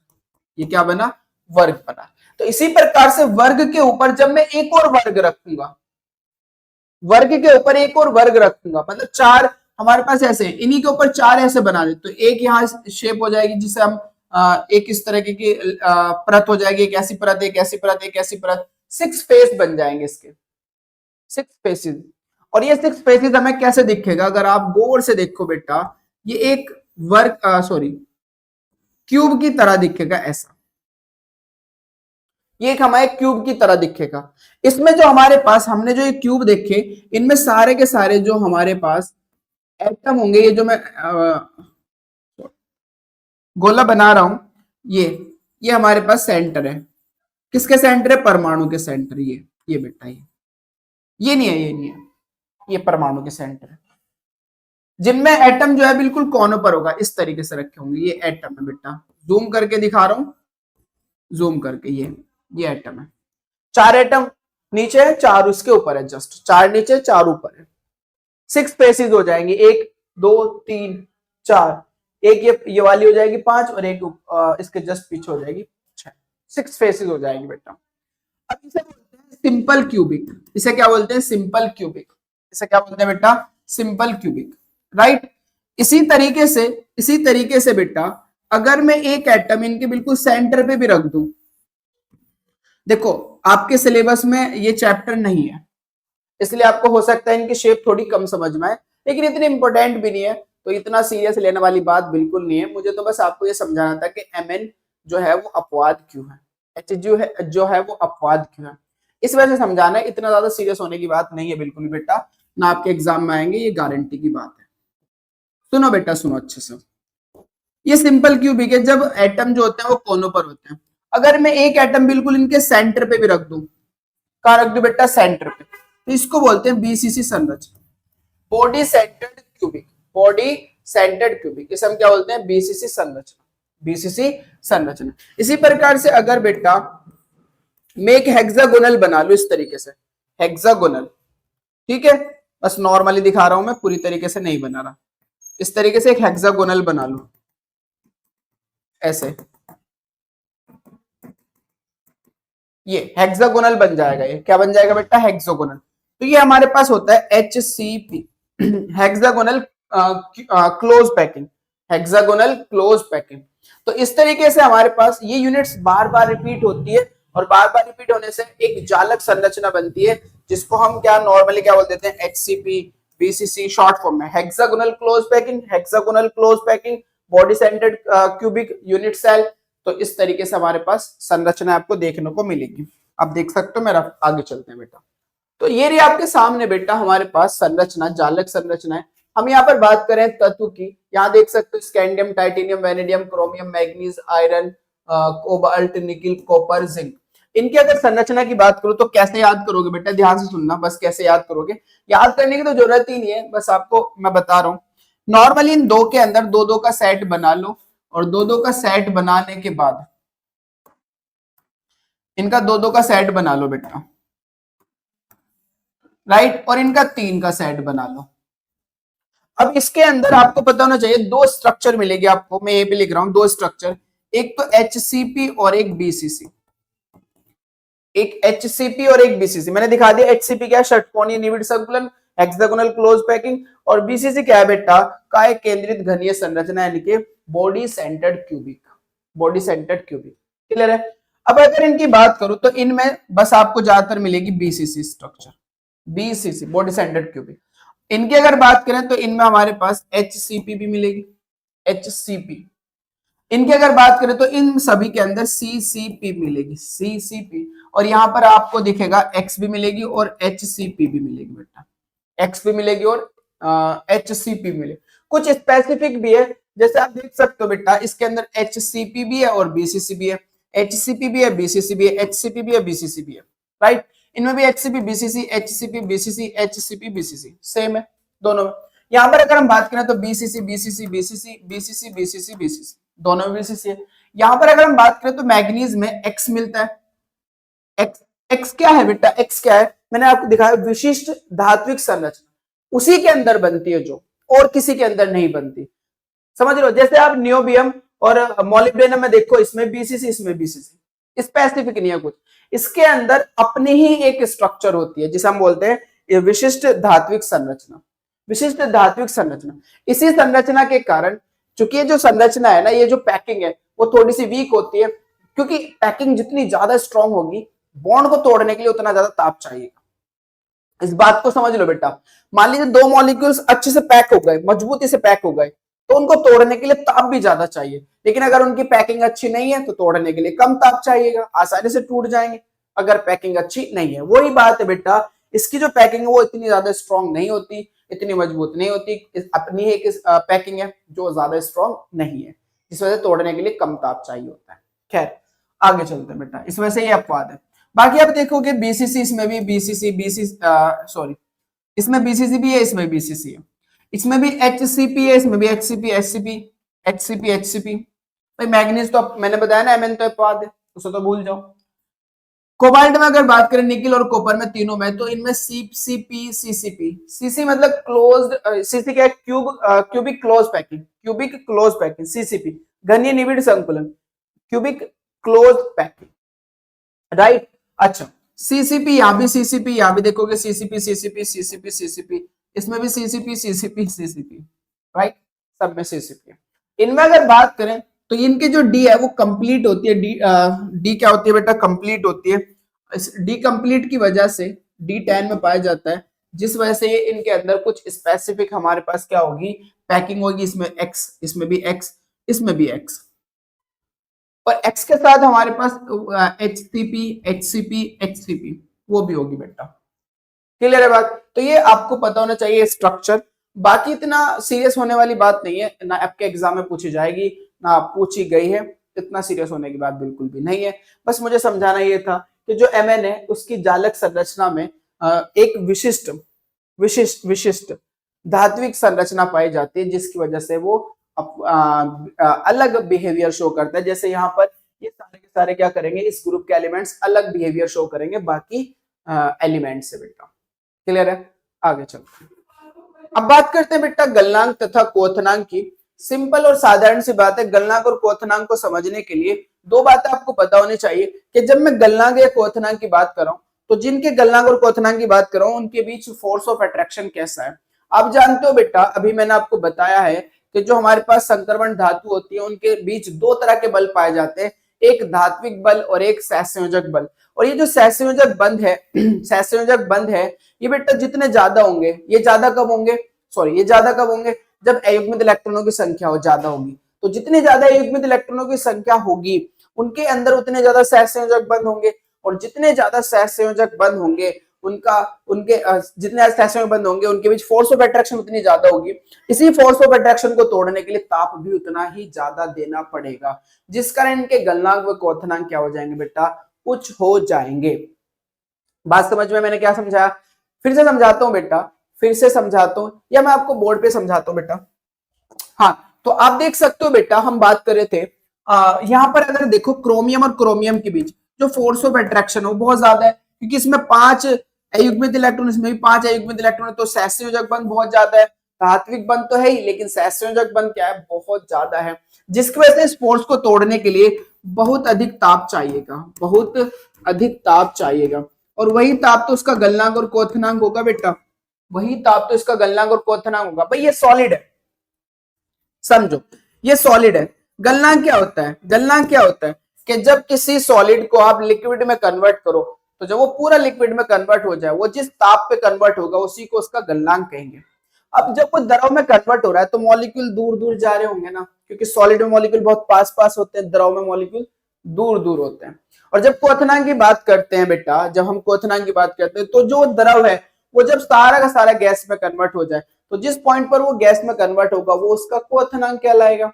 ये क्या बना, वर्ग बना। तो इसी प्रकार से वर्ग के ऊपर जब मैं एक और वर्ग रखूंगा, वर्ग के ऊपर एक और वर्ग रखूंगा, मतलब 4 हमारे पास ऐसे, इन्हीं के ऊपर 4 ऐसे बना दे तो एक यहाँ शेप हो जाएगी जिसे हम एक इस तरह की परत हो जाएगी, एक ऐसी परत, एक ऐसी परत, एक ऐसी परत, 6 फेस बन जाएंगे इसके, 6 फेसेस। और ये 6 फेसेस हमें कैसे दिखेगा, अगर आप गौर से देखो बेटा, ये एक वर्ग सॉरी क्यूब की तरह दिखेगा ऐसा, ये एक हमारे क्यूब की तरह दिखेगा। इसमें जो हमारे पास, हमने जो ये क्यूब देखे, इनमें सारे के सारे जो हमारे पास एटम होंगे, ये जो मैं गोला बना रहा हूं, ये हमारे पास सेंटर है, किसके सेंटर है, परमाणु के सेंटर। ये बेटा ये नहीं है, ये नहीं है, ये परमाणु के सेंटर है, जिनमें एटम जो है बिल्कुल कोनों पर होगा, इस तरीके से रखे होंगे। ये एटम है बेटा, जूम करके दिखा रहा हूं, जूम करके, ये एटम है। 4 एटम नीचे है, 4 उसके ऊपर है, जस्ट 4 नीचे 4 ऊपर है। 6 फेसेस हो जाएंगे, 1 2 3 4, एक ये वाली हो जाएगी 5 और एक इसके जस्ट पीछे हो जाएगी 6, 6 फेसेस हो जाएंगे बेटा। अब इसे बोलते हैं सिंपल क्यूबिक, इसे क्या बोलते हैं, सिंपल क्यूबिक, इसे क्या बोलते हैं बेटा, सिंपल क्यूबिक, राइट। इसी तरीके से बेटा अगर मैं एक एटम इनके बिल्कुल सेंटर पे भी रख दूं, देखो आपके सिलेबस में ये चैप्टर नहीं है, इसलिए आपको हो सकता है इनकी शेप थोड़ी कम समझ में आए, लेकिन इतनी इंपॉर्टेंट भी नहीं है, तो इतना सीरियस लेने वाली बात बिल्कुल नहीं है। मुझे तो बस आपको ये समझाना था कि Mn जो है वो अपवाद क्यों है, H जो है वो अपवाद क्यों है, इस वजह से समझाना है। इतना ज्यादा सीरियस होने की बात नहीं है बिल्कुल भी बेटा, ना आपके एग्जाम में आएंगे, ये गारंटी की बात है। सुनो बेटा, सुनो अच्छे से, ये सिंपल क्यूबिक है जब एटम जो होते हैं वो कोनों पर होते हैं। अगर मैं एक एटम बिल्कुल इनके सेंटर पे भी रख दूं, कहां रख दूं बेटा, सेंटर पे, तो इसको बोलते हैं बीसीसी संरचना, body centred cubic, body centred cubic, इसे हम क्या बोलते हैं, बीसीसी संरचना, बीसीसी संरचना। इसी प्रकार से अगर बेटा मैं एक हेक्सागोनल बना लूं, इस तरीके से हेक्सागोनल, ठीक है, बस नॉर्मली दिखा रहा हूं मैं, पूरी तरीके से नहीं बना रहा, इस तरीके से एक हेक्सागोनल बना लूं ऐसे, ये हेक्सागोनल बन जाएगा। ये क्या बन जाएगा बेटा, हेक्सागोनल। तो ये हमारे पास होता है HCP, hexagonal close packing, hexagonal close packing. तो इस तरीके से हमारे पास ये यूनिट्स बार बार रिपीट होती है, और बार बार रिपीट होने से एक जालक संरचना बनती है, जिसको हम क्या नॉर्मली क्या बोल देते हैं, HCP, BCC शॉर्ट फॉर्म में, hexagonal close packing, hexagonal close packing, body centred cubic unit cell. तो इस तरीके से हमारे पास संरचना आपको देखने को मिलेगी। आप देख सकते हो, मेरा आगे चलते हैं बेटा। तो ये रही आपके सामने बेटा हमारे पास संरचना, जालक संरचना है। हम यहाँ पर बात करें तत्व की, यहाँ देख सकते हो scandium, titanium, vanadium, chromium, manganese, iron, cobalt, nickel, copper, zinc. इनकी अगर संरचना की बात करूं तो कैसे याद करोगे बेटा, ध्यान से सुनना, बस कैसे याद करोगे, याद करने की तो जरूरत ही नहीं है, बस आपको मैं बता रहा हूं। नॉर्मली इन दो के अंदर दो दो का सेट बना लो, और दो दो का सेट बनाने के बाद इनका दो दो का सेट बना लो बेटा, राइट, और इनका 3 का सेट बना लो। अब इसके अंदर आपको पता होना चाहिए, 2 स्ट्रक्चर मिलेगी आपको, मैं ये भी लिख रहा हूं 2 स्ट्रक्चर, एक तो HCP और एक BCC, एक HCP और एक BCC। मैंने दिखा दिया HCP क्या है, षटकोणीय निविड़ संकुलन, हेक्सागोनल क्लोज पैकिंग, और BCC क्या है बेटा, काय केंद्रित घनीय संरचना, यानी कि body centred cubic, body centred cubic. Clear है। अब अगर इनकी बात करूं तो इनमें बस आपको ज्यादातर मिलेगी BCC structure, BCC body centred cubic. इनकी अगर बात करें तो इनमें हमारे पास HCP भी मिलेगी, HCP। इनकी अगर बात करें तो इन सभी के अंदर CCP मिलेगी, CCP, और यहां पर आपको दिखेगा X भी मिलेगी और HCP भी मिलेगी बेटा, X भी मिलेगी और HCP मिलेगी। कुछ स्पेसिफिक भी है, जैसे आप देख सकते हो बेटा, इसके अंदर HCP भी है और BCC भी है, HCP भी है, BCC भी है, HCP भी है, BCC भी है, राइट। इनमें भी HCP BCC HCP BCC HCP BCC same है दोनों में। यहाँ पर अगर हम बात करें तो BCC BCC BCC BCC BCC BCC दोनों में BCC है। यहाँ पर अगर हम बात करें तो मैग्नीज में X मिलता है। X क्या है बेटा, X क्या है, मैंने आपको दिखाया विशिष्ट धात्विक संरचना, उसी के अंदर बनती है जो और किसी के अंदर नहीं बनती। समझ लो, जैसे आप नियोबियम और मॉलिब्डेनम में देखो, इसमें BCC इसमें BCC, स्पेसिफिक नहीं है कुछ, इसके अंदर अपनी ही एक स्ट्रक्चर होती है जिसे हम बोलते हैं विशिष्ट धात्विक संरचना। विशिष्ट धात्विक संरचना, इसी संरचना के कारण चूंकि ये जो संरचना है ना, ये जो पैकिंग है वो थोड़ी सी वीक होती है, क्योंकि पैकिंग जितनी ज्यादा स्ट्रांग होगी बॉन्ड को तोड़ने के लिए उतना ज्यादा ताप चाहिएगा। इस बात को समझ लो बेटा। मान लीजिए दो मॉलिक्यूल्स अच्छे से पैक हो गए, मजबूती से पैक हो गए, तो उनको तोड़ने के लिए ताप भी ज्यादा चाहिए, लेकिन अगर उनकी पैकिंग अच्छी नहीं है तो तोड़ने के लिए कम ताप चाहिएगा, आसानी से टूट जाएंगे अगर पैकिंग अच्छी नहीं है। वही बात है बेटा, इसकी जो पैकिंग है वो इतनी ज्यादा स्ट्रांग नहीं होती, इतनी मजबूत नहीं होती, अपनी ही एक पैकिंग है जो ज्यादा स्ट्रांग नहीं है, इस वजह से तोड़ने के लिए कम ताप चाहिए होता है। खैर आगे चलते हैं बेटा, इस वजह से ये अपवाद है। बाकी आप देखोगे BCC, इसमें भी BCC सॉरी, इसमें BCC भी है, इसमें BCC है, इसमें भी HCP है, इसमें भी HCP HCP HCP HCP। भाई मैग्नीज तो मैंने बताया ना Mn तो अपवाद है, उसे तो भूल जाओ। कोबाल्ट में अगर बात करें, निकिल और कॉपर में, तीनों में, तो इनमें CCP CCP, CC मतलब क्लोज्ड, CC क्या है, cubic close packing, cubic close packing, CCP घनीय निबिड़ संकुलन, क्यूबिक क्लोज पैकिंग, राइट। अच्छा CCP, यहाँ भी CCP, यहाँ भी देखोगे CCP CCP CCP CCP, इसमें भी CCP CCP CCP, राइट, सब में CCP। इनमें अगर बात करें तो इनके जो डी है वो कंप्लीट होती है, डी क्या होती है बेटा, कंप्लीट होती है। इस डी कंप्लीट की वजह से D10 में पाया जाता है, जिस वजह से इनके अंदर कुछ स्पेसिफिक हमारे पास क्या होगी, पैकिंग होगी। इसमें X, इसमें भी X, इसमें भी X, और X के साथ हमारे पास HCP HCP HCP वो भी होगी बेटा। क्लियर है बात? तो ये आपको पता होना चाहिए स्ट्रक्चर। बाकी इतना सीरियस होने वाली बात नहीं है, ना आपके एग्जाम में पूछी जाएगी ना पूछी गई है, इतना सीरियस होने की बात बिल्कुल भी नहीं है। बस मुझे समझाना ये था कि जो Mn है उसकी जालक संरचना में एक विशिष्ट धात्विक संरचना पाई जाती है, जिसकी वजह से वो अलग बिहेवियर शो करता है। जैसे यहाँ पर ये सारे के सारे क्या करेंगे, इस ग्रुप के एलिमेंट्स अलग बिहेवियर शो करेंगे बाकी एलिमेंट से बेटा। क्लियर है? आगे चलते हैं। अब बात करते हैं बेटा गलनांक तथा क्वोथनांक की। सिंपल और साधारण सी बात है, गलनांक और क्वोथनांक को समझने के लिए दो बातें आपको पता होनी चाहिए कि जब मैं गलनांक या क्वोथनांक की बात कर रहा हूं तो जिनके गलनांक और क्वोथनांक की बात कर रहा हूं उनके बीच फोर्स ऑफ अट्रैक्शन कैसा है। आप जानते हो बेटा, अभी मैंने आपको बताया है कि जो हमारे पास संक्रमण धातु होती है उनके बीच दो तरह के बल पाए जाते हैं, एक धात्विक बल और एक सहसंयोजक बल। और ये जो सहसंयोजक बंध है सहसंयोजक बंध है, ये बेटा जितने ज्यादा होंगे, ये ज्यादा कब होंगे, सॉरी ये ज्यादा कब होंगे, जब अयुग्मित इलेक्ट्रॉनों की संख्या हो ज्यादा होगी। तो जितने ज्यादा अयुग्मित इलेक्ट्रॉनों की संख्या होगी उनके अंदर उतने ज्यादा सहसंयोजक बंध होंगे, और जितने ज्यादा सहसंयोजक बंध होंगे जितने सहसंयोजक बंध होंगे उनके बीच फोर्स ऑफ अट्रैक्शन उतनी ज्यादा होगी। इसी फोर्स ऑफ अट्रैक्शन को तोड़ने के लिए ताप भी उतना ही ज्यादा देना पड़ेगा, जिस कारण इनके गलनांक व क्वोथनांक क्या हो जाएंगे बेटा, कुछ हो जाएंगे। बात समझ में मैंने क्या समझाया, फिर से समझाता हूं बेटा, फिर से समझाता हूं, या मैं आपको बोर्ड पे समझाता हूं बेटा। हाँ, तो आप देख सकते हो बेटा, हम बात कर रहे थे यहाँ पर अगर देखो क्रोमियम और क्रोमियम के बीच जो फोर्स ऑफ अट्रैक्शन है वो बहुत ज्यादा है, क्योंकि इसमें 5 अयुग्मित इलेक्ट्रॉन, इसमें भी 5 अयुग्मित इलेक्ट्रॉन, तो सहसंयोजक बंध बहुत ज्यादा है। धात्विक बंध तो है ही, लेकिन सहसंयोजक बंध क्या है, बहुत ज्यादा है, जिसकी वजह से इस फोर्स को तोड़ने के लिए बहुत अधिक ताप चाहिएगा, बहुत अधिक ताप चाहिएगा। और वही ताप तो उसका गलनांक और क्वोथनांक होगा बेटा, वही ताप तो इसका गलनांक और क्वोथनांक होगा। भाई ये सॉलिड है, समझो ये सॉलिड है। गलनांक क्या होता है, गलनांक क्या होता है कि जब किसी सॉलिड को आप लिक्विड में कन्वर्ट करो, तो जब वो पूरा लिक्विड में कन्वर्ट हो जाए, वो जिस ताप पे कन्वर्ट होगा उसी को उसका गलनांक कहेंगे। अब जब वो द्रव में कन्वर्ट हो रहा है तो मॉलिक्यूल दूर दूर जा रहे होंगे ना, क्योंकि सॉलिड में मॉलिक्यूल बहुत पास पास होते हैं, द्रव में मॉलिक्यूल दूर दूर होते हैं। और जब क्वोथनांक की बात करते हैं बेटा, जब हम क्वोथनांक की बात करते हैं तो जो द्रव है वो जब सारा का सारा गैस में कन्वर्ट हो जाए, तो जिस पॉइंट पर वो गैस में कन्वर्ट होगा वो उसका क्वोथनांक कहलाएगा,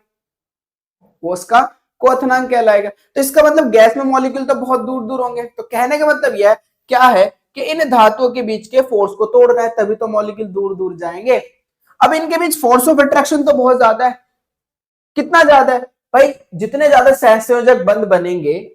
वो उसका क्वोथनांक कहलाएगा। तो इसका मतलब गैस में मॉलिक्यूल तो बहुत दूर दूर होंगे। तो कहने का मतलब यह क्या है कि इन धातुओं के बीच के फोर्स को तोड़ना है, तभी तो मॉलिक्यूल दूर दूर जाएंगे। अब इनके बीच फोर्स ऑफ अट्रैक्शन तो बहुत ज्यादा है। कितना ज्यादा है भाई? जितने ज्यादा सहसंयोजक बंध बनेंगे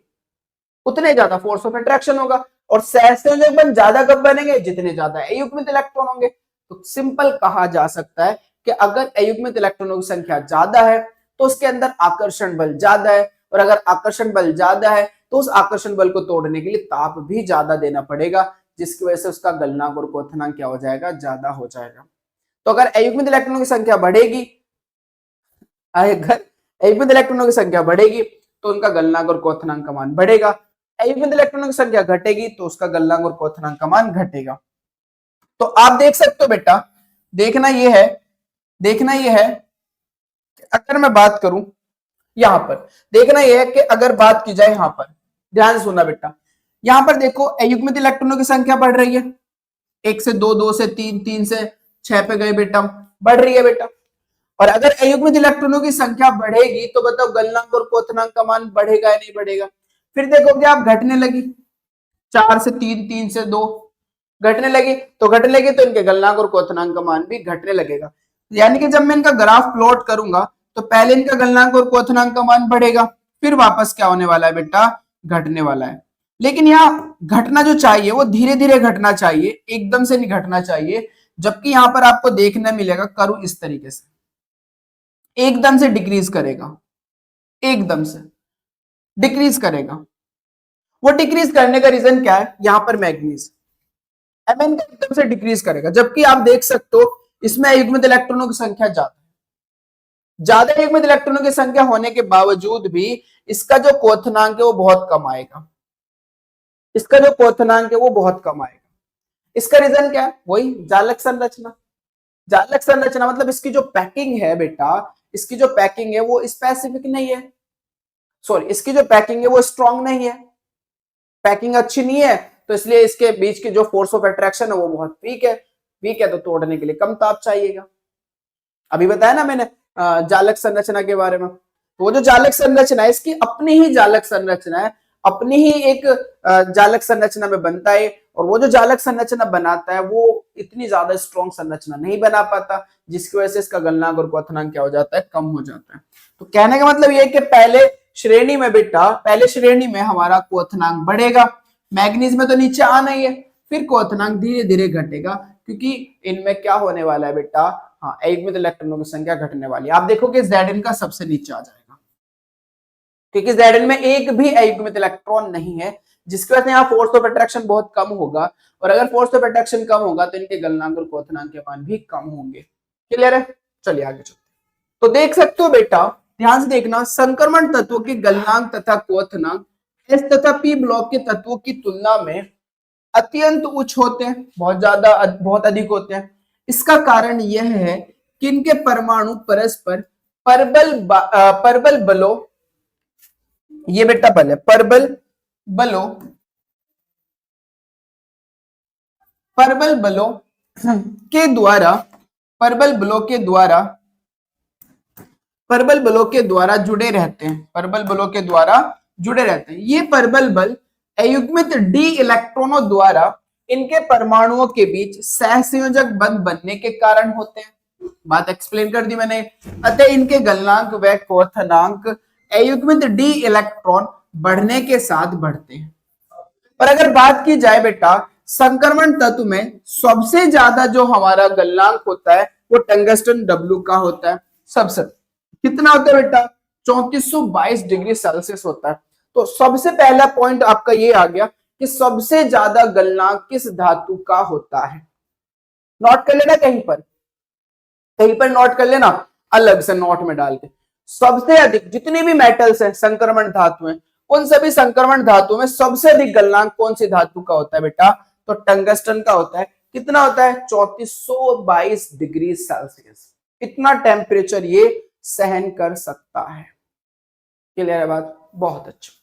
उतने ज्यादा फोर्स ऑफ अट्रैक्शन होगा, और सहसंयोजक बंध ज्यादा कब बनेंगे? जितने ज्यादा अयुग्मित इलेक्ट्रॉन होंगे। तो सिंपल कहा जा सकता है कि अगर अयुग्मित इलेक्ट्रॉनों की संख्या ज्यादा है तो उसके अंदर आकर्षण बल ज्यादा है, और अगर आकर्षण बल ज्यादा है तो उस आकर्षण बल को तोड़ने के लिए ताप भी ज्यादा देना पड़ेगा, जिसकी वजह से उसका गलनांक और क्वथनांक क्या हो जाएगा? ज्यादा हो जाएगा। तो अगर अयुग्मित इलेक्ट्रॉनों की संख्या बढ़ेगी, अगर अयुग्मित इलेक्ट्रॉनों की संख्या बढ़ेगी तो उनका गलनांक और क्वथनांक का मान बढ़ेगा। अयुग्मित इलेक्ट्रॉनों की संख्या घटेगी तो उसका गलनांक और क्वथनांक का मान घटेगा। तो आप देख सकते हो बेटा, देखना यह है अगर मैं बात करूं यहां पर, देखना यह है कि अगर बात की जाए यहां पर, ध्यान से सुनना बेटा, यहां पर देखो अयुग्मित इलेक्ट्रॉनों की संख्या बढ़ रही है, 1 से 2, 2 से 3, 3 से 6 पे गए बेटा, बढ़ रही है बेटा। और अगर अयुग्मित इलेक्ट्रॉनों की संख्या बढ़ेगी तो बताओ गलनांक और क्वथनांक का मान बढ़ेगा या नहीं बढ़ेगा? फिर देखोगे आप घटने लगी, 4 से 3, 3 से 2 घटने लगी, तो इनके गलनांक और क्वथनांक का मान भी घटने लगेगा। यानी कि जब मैं इनका ग्राफ प्लॉट करूंगा तो पहले इनका गलनांक और क्वथनांक का मान बढ़ेगा, फिर वापस क्या होने वाला है बेटा? घटने वाला है। लेकिन यहाँ घटना जो चाहिए वो धीरे धीरे घटना चाहिए, एकदम से नहीं घटना चाहिए। जबकि यहां पर आपको देखने मिलेगा कर्व इस तरीके से एकदम से डिक्रीज करेगा, एकदम से डिक्रीज करेगा। वो डिक्रीज करने का रीजन क्या है? यहां पर मैग्नीज Mn का एकदम से डिक्रीज करेगा, जबकि आप देख सकते हो इसमें अयुग्मित इलेक्ट्रॉनों की संख्या ज्यादा अयुग्मित इलेक्ट्रॉनों की संख्या होने के बावजूद भी इसका जो क्वथनांक है वो बहुत कम आएगा, इसका जो क्वथनांक है वो बहुत कम आएगा। इसका रीजन क्या है? वही जालक संरचना। जालक संरचना मतलब इसकी जो पैकिंग है बेटा, इसकी जो पैकिंग है वो स्पेसिफिक नहीं है, सॉरी इसकी जो पैकिंग है वो स्ट्रांग नहीं है, पैकिंग अच्छी नहीं है, तो इसलिए इसके बीच की जो फोर्स ऑफ अट्रैक्शन है वो बहुत वीक है। वीक है तो तोड़ने के लिए कम ताप चाहिएगा। अभी बताया ना मैंने जालक संरचना के बारे में। तो वो जो जालक संरचना है इसकी अपनी ही जालक संरचना है, अपनी ही एक जालक संरचना में बनता है, और वो जो जालक संरचना बनाता है वो इतनी ज्यादा स्ट्रॉन्ग संरचना नहीं बना पाता, जिसकी वजह से इसका गलनांक और क्वथनांक क्या हो जाता है? कम हो जाता है। तो कहने का मतलब ये है कि पहले श्रेणी में बेटा, पहले श्रेणी में हमारा क्वथनांक बढ़ेगा, मैग्नीज में तो नीचे आना ही है, फिर क्वथनांक धीरे धीरे घटेगा, क्योंकि इनमें क्या होने वाला है बेटा? हाँ, अयुग्मित इलेक्ट्रॉनों की संख्या घटने वाली है। आप देखोगे Zn का सबसे नीचे आ जाएगा, क्योंकि Zn में एक भी अयुग्मित इलेक्ट्रॉन नहीं है, जिसकी वजह से यहाँ फोर्स ऑफ अट्रैक्शन बहुत कम होगा, और अगर फोर्स ऑफ अट्रैक्शन कम होगा तो इनके गलनांक और क्वथनांक के मान भी कम होंगे। क्लियर है? चलिए आगे चलते। तो देख सकते हो बेटा, ध्यान से देखना, संक्रमण तत्वों के गलनांक तथा क्वथनांक एस तथा पी ब्लॉक के तत्वों की तुलना में अत्यंत उच्च होते हैं, बहुत अधिक होते हैं। इसका कारण यह है कि इनके परमाणु परस्पर परबल बलों, ये बेटा बल है, परबल बलों के द्वारा परबल बलों के द्वारा जुड़े रहते हैं, परबल बलों के द्वारा जुड़े रहते हैं। ये परबल बल अयुग्मित डी इलेक्ट्रॉनों द्वारा इनके परमाणुओं के बीच सहसंयोजक बंध बनने के कारण होते हैं। बात एक्सप्लेन कर दी मैंने। अतः इनके गलनांक व क्वथनांक अयुग्मित डी इलेक्ट्रॉन बढ़ने के साथ बढ़ते हैं। और अगर बात की जाए बेटा संक्रमण तत्व में सबसे ज्यादा जो हमारा गलनांक होता है वो टंगस्टन W का होता है। सबसे कितना होता है बेटा? 3422 डिग्री सेल्सियस होता है। तो सबसे पहला पॉइंट आपका ये आ गया कि सबसे ज्यादा गलनांक किस धातु का होता है। नोट कर लेना, कहीं पर नोट कर लेना, अलग से नोट में डाल के। सबसे अधिक जितने भी मेटल्स हैं, संक्रमण धातु हैं, उन सभी संक्रमण धातुओं में सबसे अधिक गलनांक कौन सी धातु का होता है बेटा? तो टंगस्टन का होता है। कितना होता है? 3422 डिग्री सेल्सियस। इतना टेम्परेचर ये सहन कर सकता है। क्लियर है बात? बहुत अच्छा।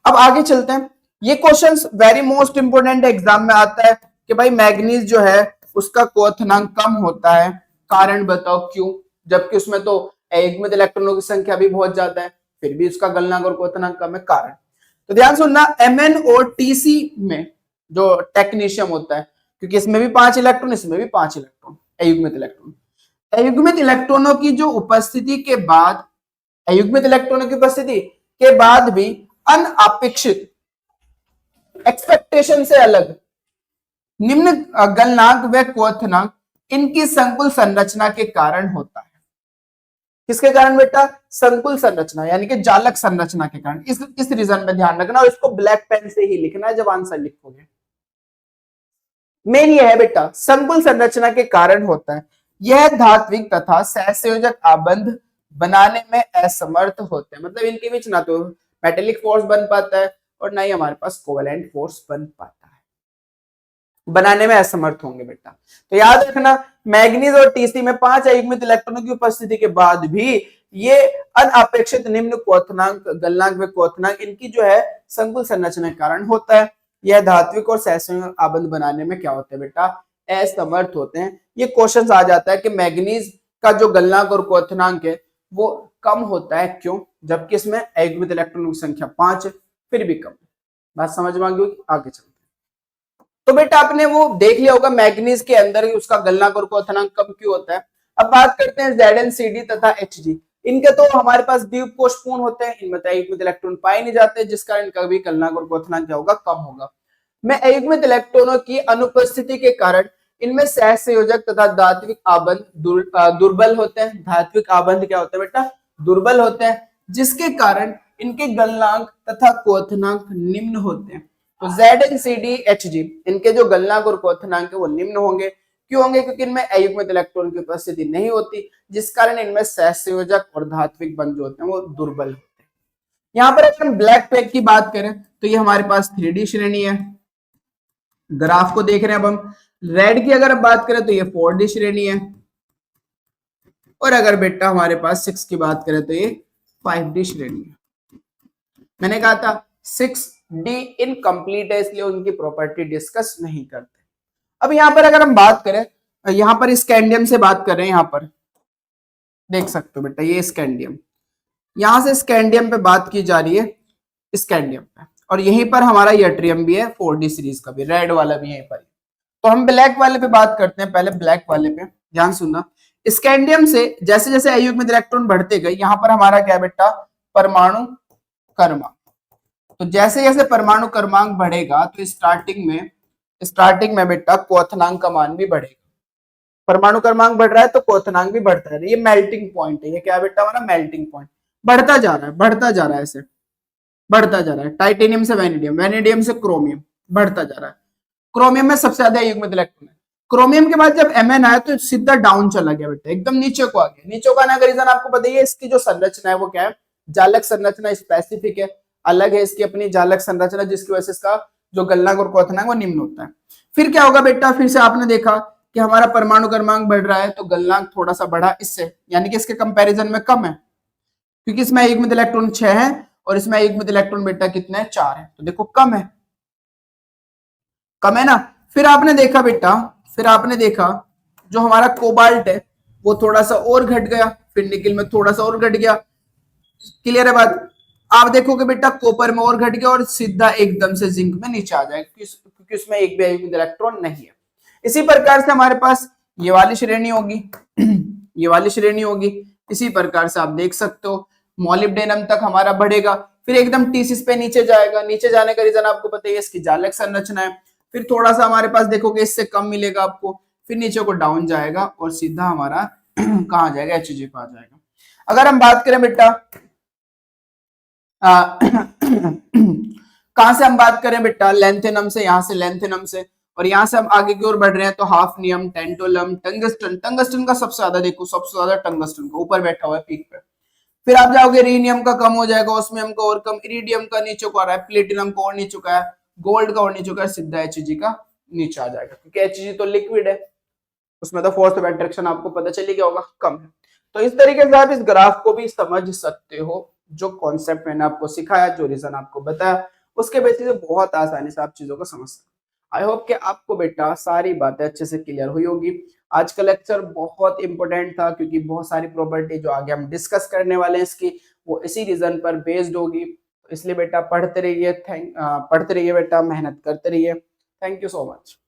अब आगे चलते हैं। ये questions very most important exam में आता है कि भाई मैग्नीज जो है उसका क्वथनांक कम होता है, कारण बताओ क्यों? जबकि उसमें तो अयुग्मित इलेक्ट्रॉनों की संख्या भी बहुत ज्यादा है, फिर भी उसका गलनांक और क्वथनांक कम है, कारण। तो ध्यान सुनना, Mn और Tc में जो टेक्नीशियम होता है, क्योंकि इसमें भी 5 इलेक्ट्रॉन, इसमें भी 5 इलेक्ट्रॉन, अयुग्मित इलेक्ट्रॉन। अयुग्मित इलेक्ट्रॉनों की जो उपस्थिति के बाद, अयुग्मित इलेक्ट्रॉनों की उपस्थिति के बाद भी अनपेक्षित, एक्सपेक्टेशन से अलग निम्न गलनांक व क्वथनांक इनकी संकुल संरचना के कारण होता है। किसके कारण बेटा? संकुल संरचना, यानी कि जालक संरचना के कारण। इस रीजन में ध्यान रखना और इसको ब्लैक पेन से ही लिखना है जब आंसर लिखोगे। मेन ये है बेटा, संकुल संरचना के कारण होता है। यह धात्विक तथा सहसंयोजक आबंध बनाने में असमर्थ होते हैं, मतलब इनके बीच ना तो मेटेलिक फोर्स बन पाता है और ना ही हमारे पास कोवेलेंट फोर्स बन पाता है, बनाने में असमर्थ होंगे बेटा। तो याद रखना, मैग्नीज और टीसी में 5 अयुग्मित इलेक्ट्रॉनों की उपस्थिति के बाद भी ये अनपेक्षित निम्न क्वथनांक, गलनांक व क्वथनांक इनकी जो है संकुल संरचना के कारण होता है। यह धात्विक और सहसंयोजक आबंध बनाने में क्या होते हैं बेटा? असमर्थ होते हैं। ये क्वेश्चन आ जाता है कि मैग्नीज का जो गलनांक और क्वथनांक है वो कम होता है, क्यों? जबकि इसमें अयुग्मित इलेक्ट्रॉनों की संख्या 5 है, फिर भी कम। बात समझ में आ गई? आगे चलते हैं। तो बेटा आपने वो देख लिया होगा मैग्नीज के अंदर उसका गलनांक और क्वथनांक कम क्यों होता है। अब बात करते हैं ZnCd तथा Hg। इनके तो हमारे पास द्विकोषपूर्ण होते हैं, इनमें अयुग्मित इलेक्ट्रॉन पाए नहीं जाते, जिस कारण इनका भी गलनांक और क्वथनांक क्या होगा? कम होगा। में अयुग्मित इलेक्ट्रॉनों की अनुपस्थिति के कारण इनमें सहसंयोजक तथा धात्विक आबंध दुर्बल होते हैं। धात्विक आबंध क्या होते हैं बेटा? दुर्बल होते हैं, जिसके कारण इनके गलनांक तथा क्वथनांक निम्न होते हैं। तो ZnCd Hg इनके जो गलनांक और क्वथनांक है वो निम्न होंगे। क्यों होंगे? क्योंकि इनमें अयुग्मित इलेक्ट्रॉन की उपस्थिति नहीं होती, जिस कारण इनमें सहसंयोजक और धात्विक बंध जो होते हैं वो दुर्बल होते हैं। यहाँ पर अगर हम ब्लैक पैक की बात करें तो ये हमारे पास 3D श्रेणी है, ग्राफ को देख रहे हैं। अब हम रेड की अगर बात करें तो ये 4D श्रेणी है, और अगर बेटा हमारे पास 6 की बात करें तो ये 5D श्रेणी है। मैंने कहा था 6D इनकम्प्लीट है, इसलिए उनकी प्रॉपर्टी डिस्कस नहीं करते। अब यहां पर अगर हम बात करें, यहां पर स्कैंडियम से बात कर रहे हैं, यहां पर देख सकते हो बेटा ये स्कैंडियम, यहां से स्कैंडियम पे बात की जा रही है, स्कैंडियम पे, और यहीं पर हमारा यट्रियम भी है, 4D सीरीज का भी, रेड वाला भी यहीं पर। तो हम ब्लैक वाले पे बात करते हैं, पहले ब्लैक वाले पे ध्यान सुनना। स्कैंडियम से जैसे जैसे अयुग्मित इलेक्ट्रॉन बढ़ते गए, यहां पर हमारा क्या बेटा? परमाणु क्रमांक। तो जैसे जैसे परमाणु क्रमांक बढ़ेगा तो स्टार्टिंग में बेटा क्वथनांक का मान भी बढ़ेगा। परमाणु क्रमांक बढ़ रहा है तो क्वथनांक भी बढ़ता है। ये मेल्टिंग पॉइंट है, ये क्या बेटा? हमारा मेल्टिंग पॉइंट बढ़ता जा रहा है, बढ़ता जा रहा है, ऐसे बढ़ता जा रहा है। टाइटेनियम से वैनेडियम, वैनेडियम से क्रोमियम, बढ़ता जा रहा है। क्रोमियम में सबसे ज्यादा युग्मित इलेक्ट्रॉन है। क्रोमियम के बाद जब Mn आया तो सीधा डाउन चला गया बेटा, एकदम नीचे को आ गया। नीचे को आने का रीजन आपको पता ही है, इसकी जो संरचना है वो क्या है? जालक संरचना स्पेसिफिक है, अलग है इसकी अपनी जालक संरचना, जिसकी वजह से इसका जो गलनांक और क्वथनांक वो निम्न होता है। फिर क्या होगा बेटा? फिर से आपने देखा कि हमारा परमाणु क्रमांक बढ़ रहा है तो गलनांक थोड़ा सा बढ़ा इससे, यानी कि इसके कंपैरिजन में कम है, क्योंकि इसमें युग्मित इलेक्ट्रॉन 6 है और इसमें युग्मित इलेक्ट्रॉन बेटा कितने हैं? 4 है। तो देखो कम है, कम है ना। फिर आपने देखा बेटा, फिर आपने देखा जो हमारा कोबाल्ट है वो थोड़ा सा और घट गया, फिर निकिल में थोड़ा सा और घट गया। क्लियर है बात? आप देखोगे बेटा कॉपर में और घट गया और सीधा एकदम से जिंक में नीचे आ जाएगा, क्योंकि उसमें एक भी इलेक्ट्रॉन नहीं है। इसी प्रकार से हमारे पास ये वाली श्रेणी होगी, ये वाली श्रेणी होगी। इसी प्रकार से आप देख सकते हो मॉलिब्डेनम तक हमारा बढ़ेगा, फिर एकदम टीसिस पे नीचे जाएगा। नीचे जाने का रीजन आपको पता है, इसकी जालक संरचना है। फिर थोड़ा सा हमारे पास देखोगे इससे कम मिलेगा आपको, फिर नीचे को डाउन जाएगा और सीधा हमारा कहाँ जाएगा? Hg पे आ जाएगा। अगर हम बात करें बेटा कहां से हम बात करें बेटा? लेंथेनम से, यहां से लेंथेनम से, और यहां से हम आगे की ओर बढ़ रहे हैं तो हाफनियम, टेंटोलम, टंगस्टन। टंगस्टन का सबसे ज्यादा देखो, सबसे ज्यादा टंगस्टन का ऊपर बैठा हुआ है पीक पे। फिर आप जाओगे रीनियम का कम हो जाएगा, ऑस्मियम का और कम, इरिडियम का नीचे को आ रहा है, प्लेटिनम का और नीचे का है, गोल्ड का और नीचे का, सीधा Hg का नीचे आ जाएगा, क्योंकि Hg तो लिक्विड है, उसमें तो फोर्स ऑफ अट्रैक्शन आपको पता चली गया होगा, कम है। तो इस तरीके से आप इस ग्राफ को भी समझ सकते हो। जो कॉन्सेप्ट मैंने आपको सिखाया, जो रीजन आपको बताया, उसके बेसिस पे बहुत आसानी से आप चीजों को समझ सकते हो। आई होप कि आपको बेटा सारी बातें अच्छे से क्लियर हुई होगी। आज का लेक्चर बहुत इंपॉर्टेंट था, क्योंकि बहुत सारी प्रॉपर्टी जो आगे हम डिस्कस करने वाले हैं इसकी, वो इसी रीजन पर बेस्ड होगी। इसलिए बेटा पढ़ते रहिए, पढ़ते रहिए बेटा, मेहनत करते रहिए। Thank you so much.